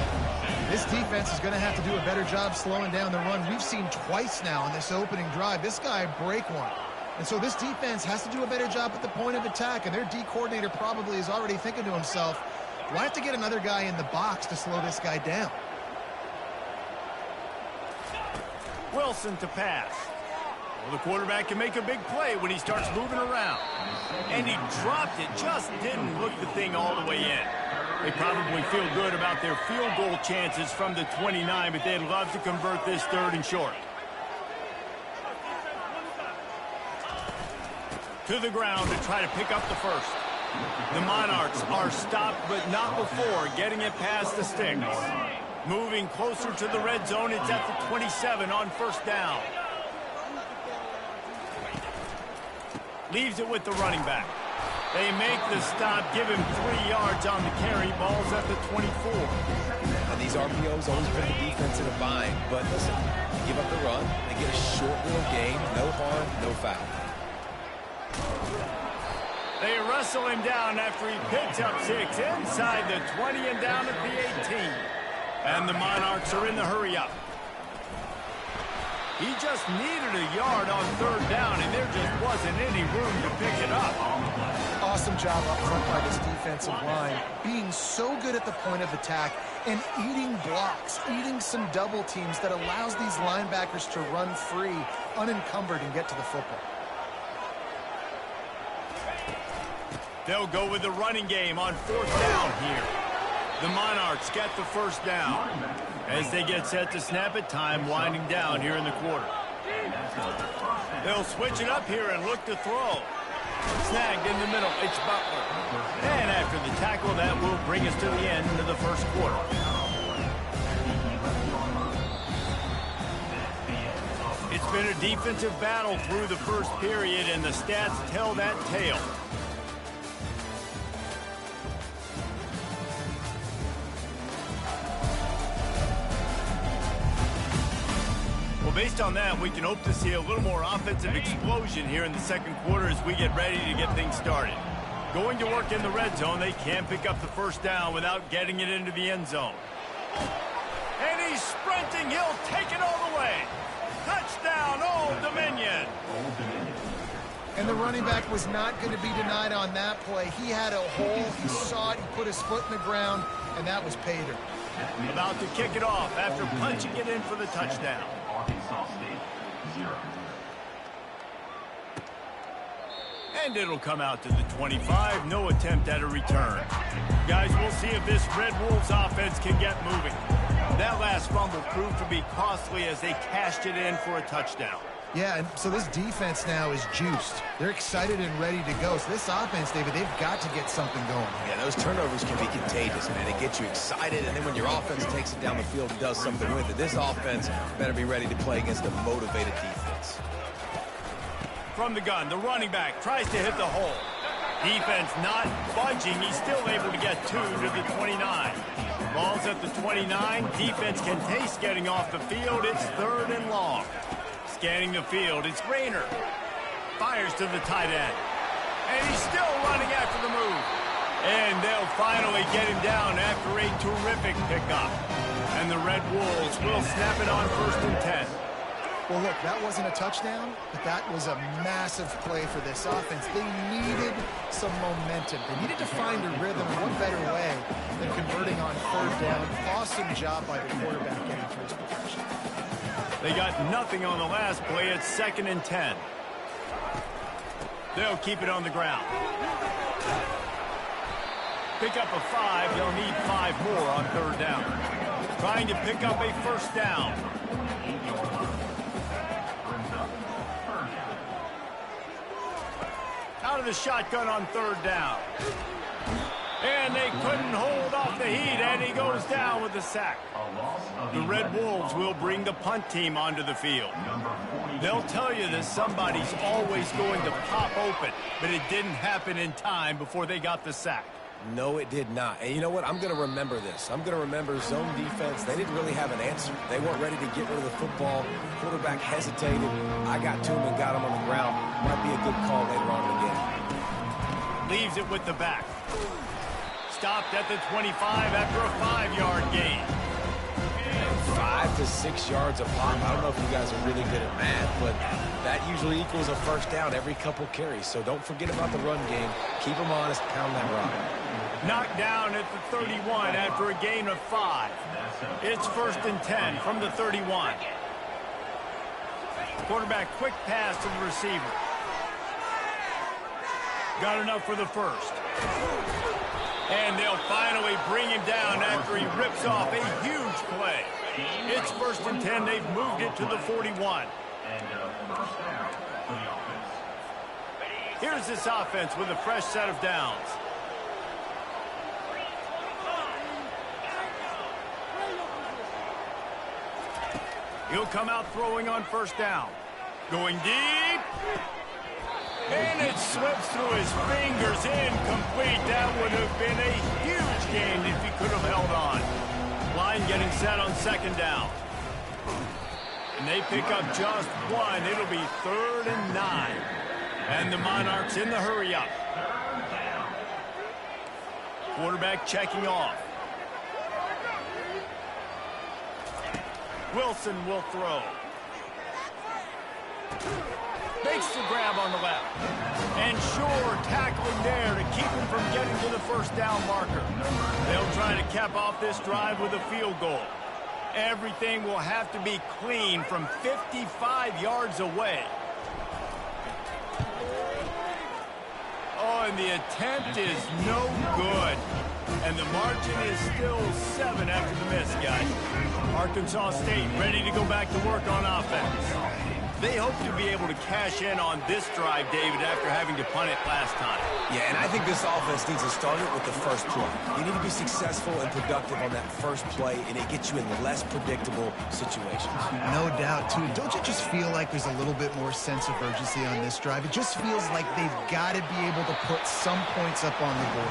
This defense is going to have to do a better job slowing down the run. We've seen twice now in this opening drive this guy break one. And so this defense has to do a better job at the point of attack, and their D coordinator probably is already thinking to himself, do I have to get another guy in the box to slow this guy down? Wilson to pass. Well, the quarterback can make a big play when he starts moving around. And he dropped it, just didn't look the thing all the way in. They probably feel good about their field goal chances from the 29, but they'd love to convert this 3rd and short. To the ground to try to pick up the first. The Monarchs are stopped, but not before getting it past the sticks. Moving closer to the red zone, it's at the 27 on 1st down. Leaves it with the running back. They make the stop, give him 3 yards on the carry. Ball's at the 24. And these RPOs always put the defense in a bind. But listen, you give up the run, they get a short little gain, no harm, no foul. They wrestle him down after he picks up 6 inside the 20 and down at the 18. And the Monarchs are in the hurry-up. He just needed a yard on 3rd down, and there just wasn't any room to pick it up. Awesome job up front by this defensive line, being so good at the point of attack and eating blocks, eating some double teams that allows these linebackers to run free, unencumbered, and get to the football. They'll go with the running game on 4th down here. The Monarchs get the 1st down. As they get set to snap it, time winding down here in the quarter. They'll switch it up here and look to throw. Snagged in the middle, it's Butler. And after the tackle, that will bring us to the end of the 1st quarter. It's been a defensive battle through the 1st period, and the stats tell that tale. Based on that, we can hope to see a little more offensive explosion here in the 2nd quarter as we get ready to get things started. Going to work in the red zone, they can't pick up the 1st down without getting it into the end zone. And he's sprinting, he'll take it all the way. Touchdown, Old Dominion. And the running back was not going to be denied on that play. He had a hole, he saw it, he put his foot in the ground, and that was pay dirt. About to kick it off after punching it in for the touchdown. Arkansas State, 0. And it'll come out to the 25. No attempt at a return. Guys, we'll see if this Red Wolves offense can get moving. That last fumble proved to be costly as they cashed it in for a touchdown. Yeah, and so this defense now is juiced. They're excited and ready to go. So this offense, David, they've got to get something going. Yeah, those turnovers can be contagious, man. It gets you excited, and then when your offense takes it down the field and does something with it, this offense better be ready to play against a motivated defense. From the gun, the running back tries to hit the hole. Defense not budging. He's still able to get 2 to the 29. Ball's at the 29. Defense can taste getting off the field. It's 3rd and long. Scanning the field, it's Rayner. Fires to the tight end. And he's still running after the move. And they'll finally get him down after a terrific pickup. And the Red Wolves will snap it on 1st and 10. Well, look, that wasn't a touchdown, but that was a massive play for this offense. They needed some momentum. They needed to find a rhythm. What better way than converting on 3rd down? Awesome job by the quarterback getting to his position. They got nothing on the last play. It's 2nd and 10. They'll keep it on the ground. Pick up a 5. They'll need 5 more on 3rd down. Trying to pick up a 1st down. Out of the shotgun on 3rd down. And they couldn't hold off the heat, and he goes down with the sack. The Red Wolves will bring the punt team onto the field. They'll tell you that somebody's always going to pop open, but it didn't happen in time before they got the sack. No, it did not. And you know what? I'm going to remember this. I'm going to remember zone defense. They didn't really have an answer. They weren't ready to get rid of the football. Quarterback hesitated. I got to him and got him on the ground. Might be a good call later on in the game. leaves it with the back. Stopped at the 25 after a 5-yard gain. 5 to 6 yards a pop. I don't know if you guys are really good at math, but that usually equals a first down every couple carries. So don't forget about the run game. Keep them honest. Pound that rock. Knocked down at the 31 after a gain of 5. It's 1st and 10 from the 31. Quarterback quick pass to the receiver. Got enough for the first. And they'll finally bring him down after he rips off a huge play. It's 1st and 10. They've moved it to the 41. Here's this offense with a fresh set of downs. He'll come out throwing on 1st down. Going deep. And it slips through his fingers, incomplete. That would have been a huge gain if he could have held on. Line getting set on 2nd down. And they pick up just 1. It'll be 3rd and 9. And the Monarchs in the hurry up. Quarterback checking off. Wilson will throw. Makes the grab on the left. And sure, tackling there to keep him from getting to the 1st down marker. They'll try to cap off this drive with a field goal. Everything will have to be clean from 55 yards away. Oh, and the attempt is no good. And the margin is still 7 after the miss, guys. Arkansas State ready to go back to work on offense. They hope to be able to cash in on this drive, David, after having to punt it last time. Yeah, and I think this offense needs to start it with the first play. You need to be successful and productive on that first play, and it gets you in less predictable situations. No doubt, too. Don't you just feel like there's a little bit more sense of urgency on this drive? It just feels like they've got to be able to put some points up on the board.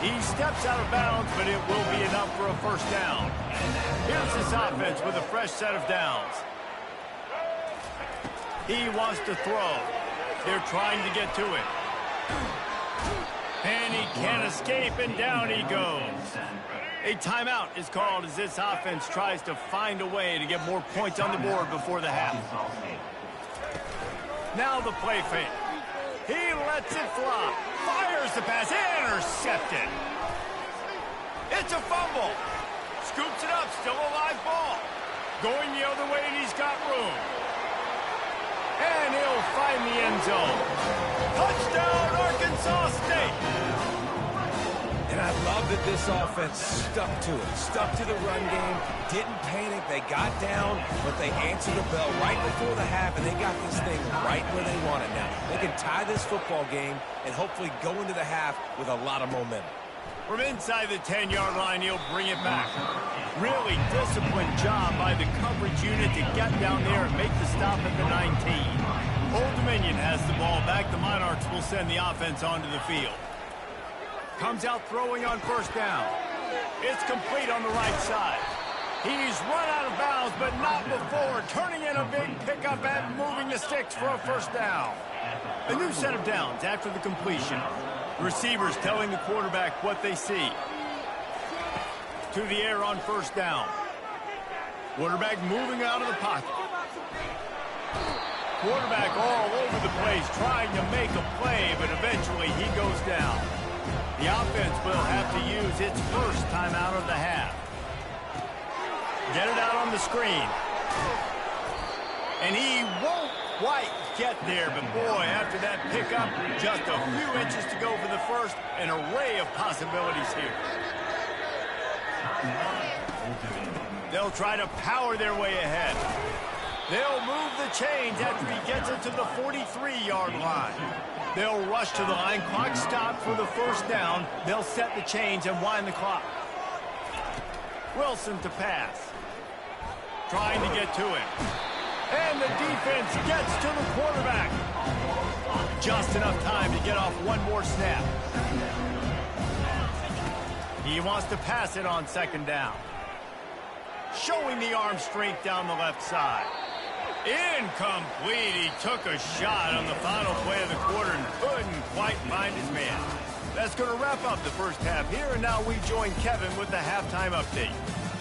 He steps out of bounds, but it will be enough for a 1st down. Here's this offense with a fresh set of downs. He wants to throw. They're trying to get to it. And he can't escape, and down he goes. A timeout is called as this offense tries to find a way to get more points on the board before the half. Now the play fake. He lets it fly. Fires the pass. Intercepted. It's a fumble. Scoops it up. Still a live ball. Going the other way, and he's got room. And he'll find the end zone. Touchdown, Arkansas State. And I love that this offense stuck to it. Stuck to the run game. Didn't panic. They got down, but they answered the bell right before the half, and they got this thing right where they want it now. They can tie this football game and hopefully go into the half with a lot of momentum. From inside the 10-yard line, he'll bring it back. Really disciplined job by the coverage unit to get down there and make the stop at the 19. Old Dominion has the ball back. The Monarchs will send the offense onto the field. Comes out throwing on 1st down. It's complete on the right side. He's run out of bounds, but not before. Turning in a big pickup and moving the sticks for a 1st down. A new set of downs after the completion. Receivers telling the quarterback what they see. To the air on 1st down. Quarterback moving out of the pocket. Quarterback all over the place trying to make a play, but eventually he goes down. The offense will have to use its 1st timeout of the half. Get it out on the screen. And he won't quite get there, but boy, after that pickup, just a few inches to go for the first. An array of possibilities here. They'll try to power their way ahead. They'll move the chains after he gets it to the 43-yard line. They'll rush to the line. Clock stopped for the 1st down. They'll set the chains and wind the clock. Wilson to pass. Trying to get to it. And the defense gets to the quarterback. Just enough time to get off one more snap. He wants to pass it on 2nd down. Showing the arm strength down the left side. Incomplete. He took a shot on the final play of the quarter and couldn't quite find his man. That's going to wrap up the first half here, and now we join Kevin with the halftime update.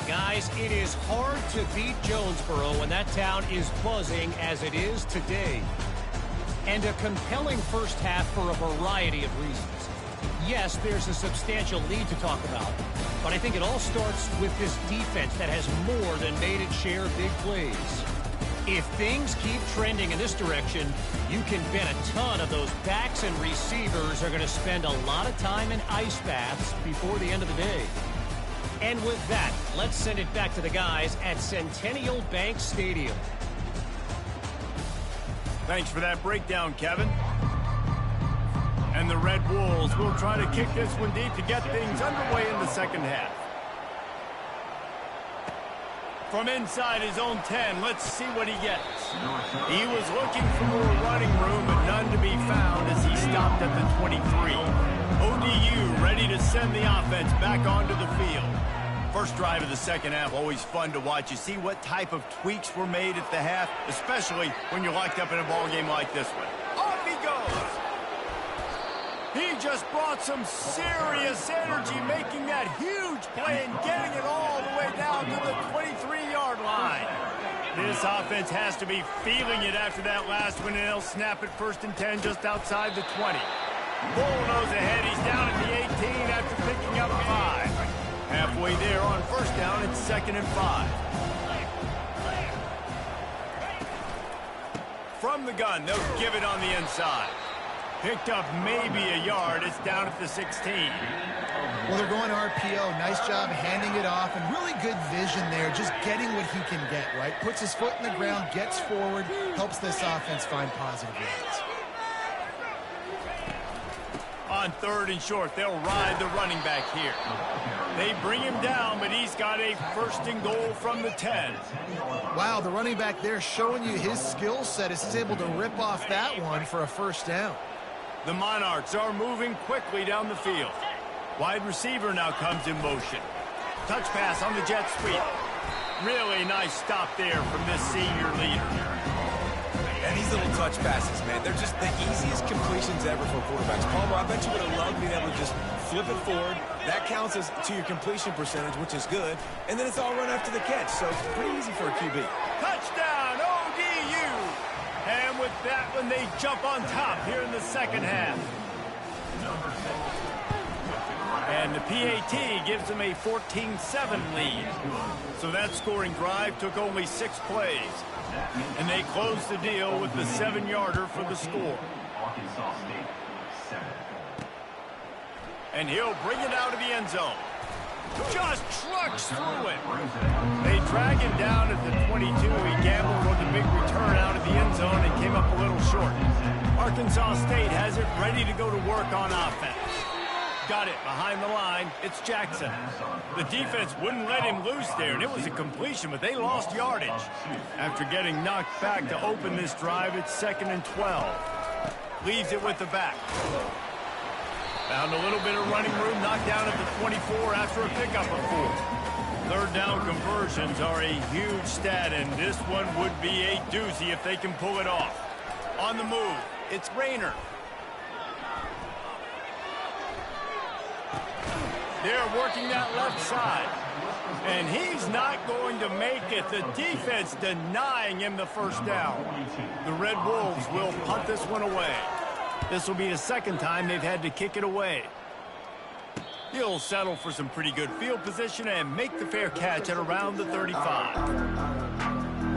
Guys, it is hard to beat Jonesboro when that town is buzzing as it is today. And a compelling first half for a variety of reasons. Yes, there's a substantial lead to talk about, but I think it all starts with this defense that has more than made its share of big plays. If things keep trending in this direction, you can bet a ton of those backs and receivers are going to spend a lot of time in ice baths before the end of the day. And with that, let's send it back to the guys at Centennial Bank Stadium. Thanks for that breakdown, Kevin. And the Red Wolves will try to kick this one deep to get things underway in the second half. From inside his own 10, let's see what he gets. He was looking for more running room, but none to be found as he stopped at the 23. ODU ready to send the offense back onto the field. First drive of the second half, always fun to watch. You see what type of tweaks were made at the half, especially when you're locked up in a ball game like this one. Off he goes. He just brought some serious energy, making that huge play and getting it all the way down to the 23-yard line. This offense has to be feeling it after that last one, and they'll snap it 1st and 10 just outside the 20. Bullnose ahead. He's down at the 18 after picking up 5. Halfway there on 1st down, it's 2nd and 5. From the gun, they'll give it on the inside. Picked up maybe a yard. It's down at the 16. Well, they're going RPO. Nice job handing it off, and really good vision there, just getting what he can get, right? Puts his foot in the ground, gets forward, helps this offense find positive yards. On 3rd and short, they'll ride the running back here. They bring him down, but he's got a 1st and goal from the 10. Wow, the running back there showing you his skill set as he's able to rip off that one for a 1st down. The Monarchs are moving quickly down the field. Wide receiver now comes in motion. Touch pass on the jet sweep. Really nice stop there from this senior leader. And these little touch passes, man, they're just the easiest completions ever for quarterbacks. Palmer, I bet you would have loved being able to just flip it forward. That counts as to your completion percentage, which is good. And then it's all run after the catch, so it's pretty easy for a QB. Touchdown, ODU! And with that one, they jump on top here in the second half. And the PAT gives them a 14-7 lead. So that scoring drive took only 6 plays. And they close the deal with the 7-yarder for the score. And he'll bring it out of the end zone. Just trucks through it. They drag him down at the 22. He gambled with a big return out of the end zone and came up a little short. Arkansas State has it ready to go to work on offense. Got it behind the line. It's Jackson. The defense wouldn't let him loose there, and it was a completion, but they lost yardage. After getting knocked back to open this drive, it's 2nd and 12. Leaves it with the back. Found a little bit of running room, knocked down at the 24 after a pickup of 4. 3rd down conversions are a huge stat, and this one would be a doozy if they can pull it off. On the move, it's Rayner. They're working that left side. And he's not going to make it. The defense denying him the 1st down. The Red Wolves will punt this one away. This will be the 2nd time they've had to kick it away. He'll settle for some pretty good field position and make the fair catch at around the 35.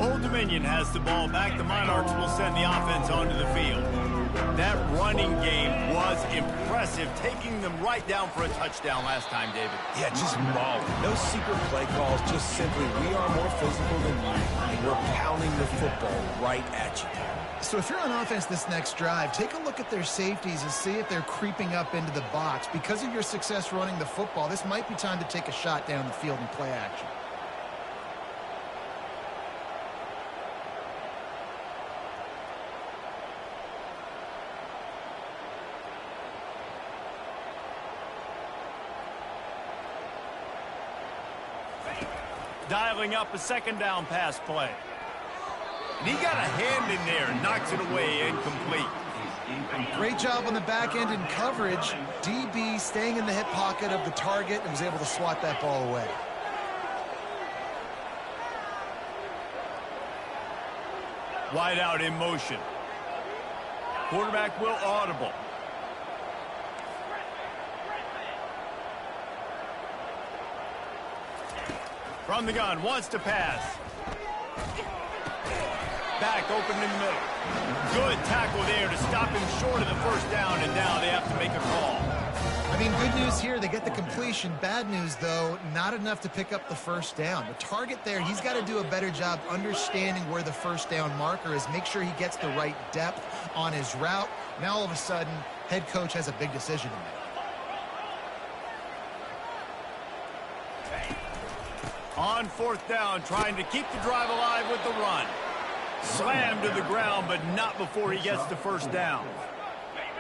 Old Dominion has the ball back. The Monarchs will send the offense onto the field. That running game was impressive, taking them right down for a touchdown last time, David. Yeah, just mauling. No secret play calls, just simply we are more physical than you, and we're pounding the football right at you. So if you're on offense this next drive, take a look at their safeties and see if they're creeping up into the box. Because of your success running the football, this might be time to take a shot down the field and play action. Dialing up a 2nd down pass play. And he got a hand in there and knocks it away incomplete. Great job on the back end in coverage. DB staying in the hip pocket of the target and was able to swat that ball away. Wide out in motion. Quarterback will audible. From the gun, wants to pass. Back open in the middle. Good tackle there to stop him short of the first down, and now they have to make a call. I mean, good news here, they get the completion. Bad news, though, not enough to pick up the first down. The target there, he's got to do a better job understanding where the first down marker is, make sure he gets the right depth on his route. Now, all of a sudden, head coach has a big decision to make. On fourth down, trying to keep the drive alive with the run. Slammed to the ground, but not before he gets the first down.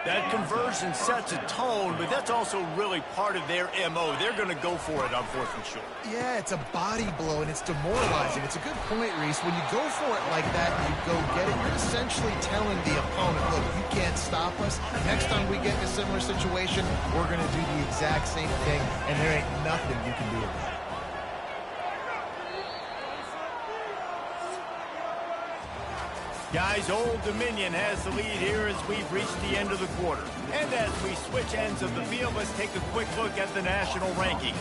That conversion sets a tone, but that's also really part of their MO. They're going to go for it on fourth and short. Yeah, it's a body blow, and it's demoralizing. It's a good point, Reese. When you go for it like that and you go get it, you're essentially telling the opponent, look, you can't stop us. Next time we get in a similar situation, we're going to do the exact same thing, and there ain't nothing you can do about it. Guys, Old Dominion has the lead here as we've reached the end of the quarter. And as we switch ends of the field, let's take a quick look at the national rankings.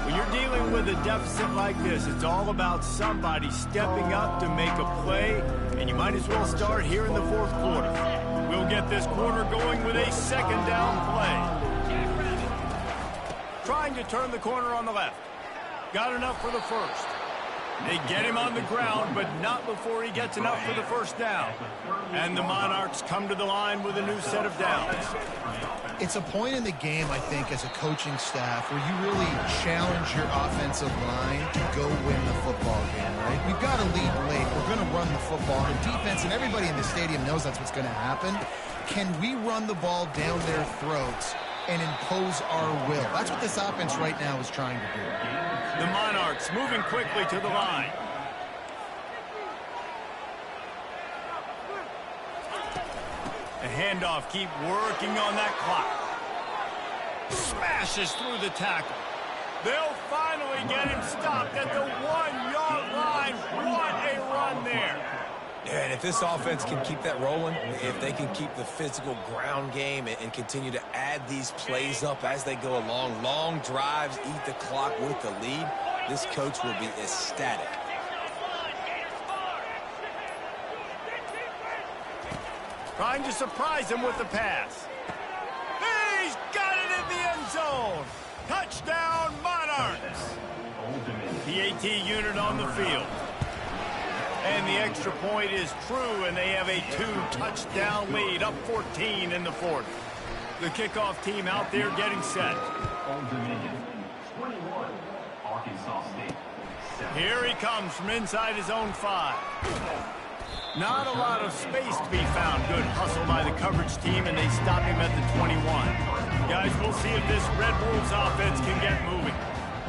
When you're dealing with a deficit like this, it's all about somebody stepping up to make a play, and you might as well start here in the fourth quarter. We'll get this quarter going with a second down play. Trying to turn the corner on the left. Got enough for the first. They get him on the ground, but not before he gets enough for the first down. And the Monarchs come to the line with a new set of downs. It's a point in the game, I think, as a coaching staff where you really challenge your offensive line to go win the football game, right? We've got to lead late. We're going to run the football. The defense and everybody in the stadium knows that's what's going to happen. Can we run the ball down their throats and impose our will? That's what this offense right now is trying to do. The Monarchs moving quickly to the line. The handoff, keep working on that clock. Smashes through the tackle. They'll finally get him stopped at the 1-yard line. What a run there. Yeah, and if this offense can keep that rolling, if they can keep the physical ground game and continue to add these plays up as they go along, long drives, eat the clock with the lead, this coach will be ecstatic. Trying to surprise him with the pass. He's got it in the end zone. Touchdown, Monarchs. PAT unit on the field. And the extra point is true, and they have a 2-touchdown lead, up 14 in the fourth. The kickoff team out there getting set. Old Dominion, 21, Arkansas State. Here he comes from inside his own 5. Not a lot of space to be found. Good hustle by the coverage team, and they stop him at the 21. Guys, we'll see if this Red Wolves offense can get moving.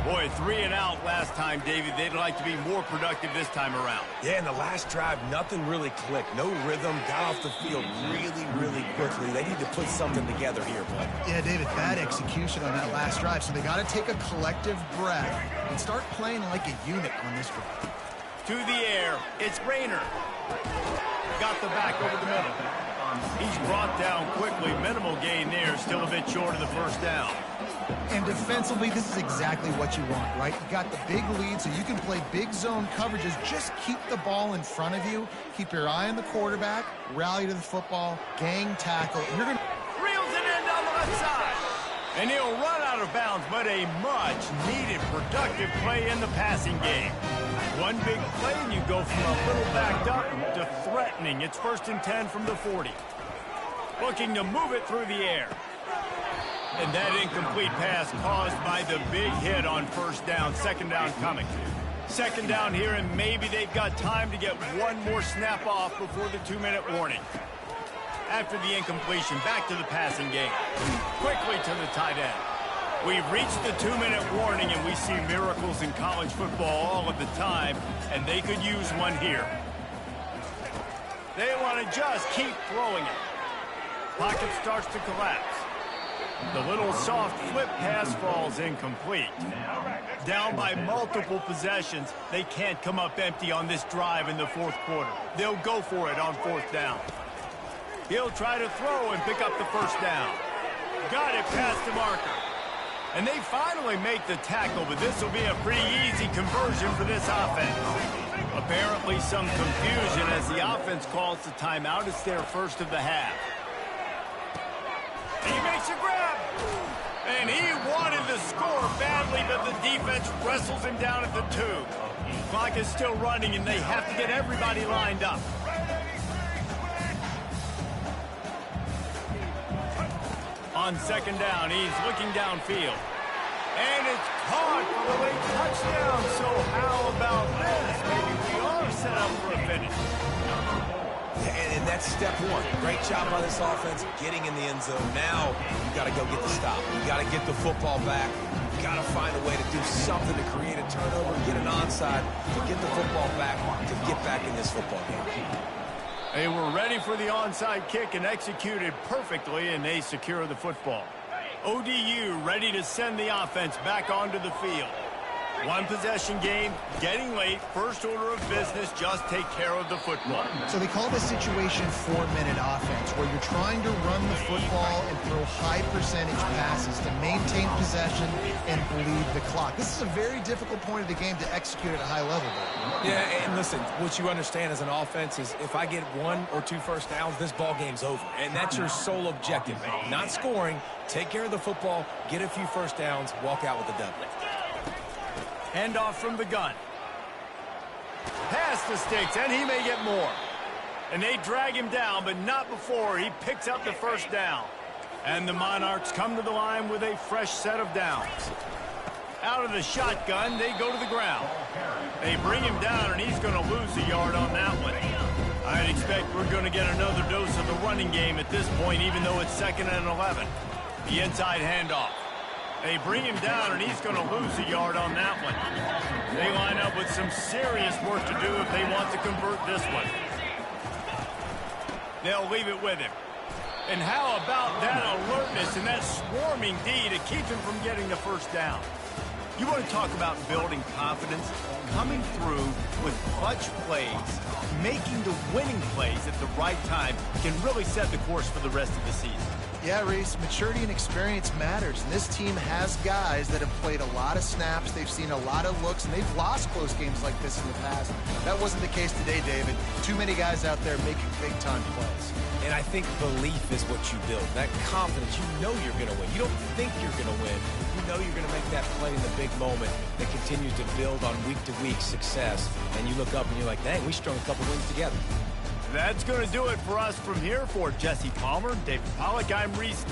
Boy, 3 and out last time, David. They'd like to be more productive this time around. Yeah, in the last drive, nothing really clicked. No rhythm, got off the field really quickly. They need to put something together here, bud. Yeah, David, bad execution on that last drive. So they got to take a collective breath and start playing like a unit on this drive. To the air, it's Rayner. Got the back over the middle. He's brought down quickly. Minimal gain there, still a bit short of the first down. And defensively, this is exactly what you want, right? You got the big lead, so you can play big zone coverages. Just keep the ball in front of you. Keep your eye on the quarterback. Rally to the football. Gang tackle. And you're going to... Reels it in down the left side. And he'll run out of bounds, but a much-needed productive play in the passing game. One big play, and you go from a little backed up to threatening. It's 1st and 10 from the 40. Looking to move it through the air. And that incomplete pass caused by the big hit on first down. Second down coming. Second down here, and maybe they've got time to get one more snap off before the 2-minute warning. After the incompletion, back to the passing game. Quickly to the tight end. We've reached the 2-minute warning, and we see miracles in college football all of the time, and they could use one here. They want to just keep throwing it. Pocket starts to collapse. The little soft flip pass falls incomplete. Down by multiple possessions, they can't come up empty on this drive in the fourth quarter. They'll go for it on fourth down. He'll try to throw and pick up the first down. Got it past the marker. And they finally make the tackle, but this will be a pretty easy conversion for this offense. Apparently some confusion as the offense calls the timeout. It's their first of the half. He makes a grab. And he wanted to score badly, but the defense wrestles him down at the 2. Clock is still running, and they have to get everybody lined up. On second down, he's looking downfield. And it's caught for the late touchdown. So how about this? Maybe we are set up for a finish. And that's step one. Great job by this offense getting in the end zone. Now you got to go get the stop. You got to get the football back. You got to find a way to do something to create a turnover, get an onside, to get the football back, to get back in this football game. They were ready for the onside kick and executed perfectly, and they secure the football. ODU ready to send the offense back onto the field. One possession game, getting late, first order of business, just take care of the football. So they call this situation 4-minute offense, where you're trying to run the football and throw high percentage passes to maintain possession and bleed the clock. This is a very difficult point of the game to execute at a high level. Yeah, and listen, what you understand as an offense is if I get 1 or 2 first downs, this ball game's over. And that's your sole objective. Not scoring, take care of the football, get a few first downs, walk out with a W. Handoff from the gun. Past the sticks, and he may get more. And they drag him down, but not before he picks up the first down. And the Monarchs come to the line with a fresh set of downs. Out of the shotgun, they go to the ground. They bring him down, and he's going to lose a yard on that one. I'd expect we're going to get another dose of the running game at this point, even though it's 2nd and 11. The inside handoff. They bring him down, and he's going to lose a yard on that one. They line up with some serious work to do if they want to convert this one. They'll leave it with him. And how about that alertness and that swarming D to keep him from getting the first down? You want to talk about building confidence? Coming through with clutch plays, making the winning plays at the right time can really set the course for the rest of the season. Yeah, Reese, maturity and experience matters, and this team has guys that have played a lot of snaps, they've seen a lot of looks, and they've lost close games like this in the past. That wasn't the case today, David. Too many guys out there making big-time plays. And I think belief is what you build. That confidence, you know you're going to win. You don't think you're going to win. You know you're going to make that play in the big moment that continues to build on week-to-week success. And you look up and you're like, dang, we strung a couple wins together. That's going to do it for us from here. For Jesse Palmer, David Pollack, I'm Reese.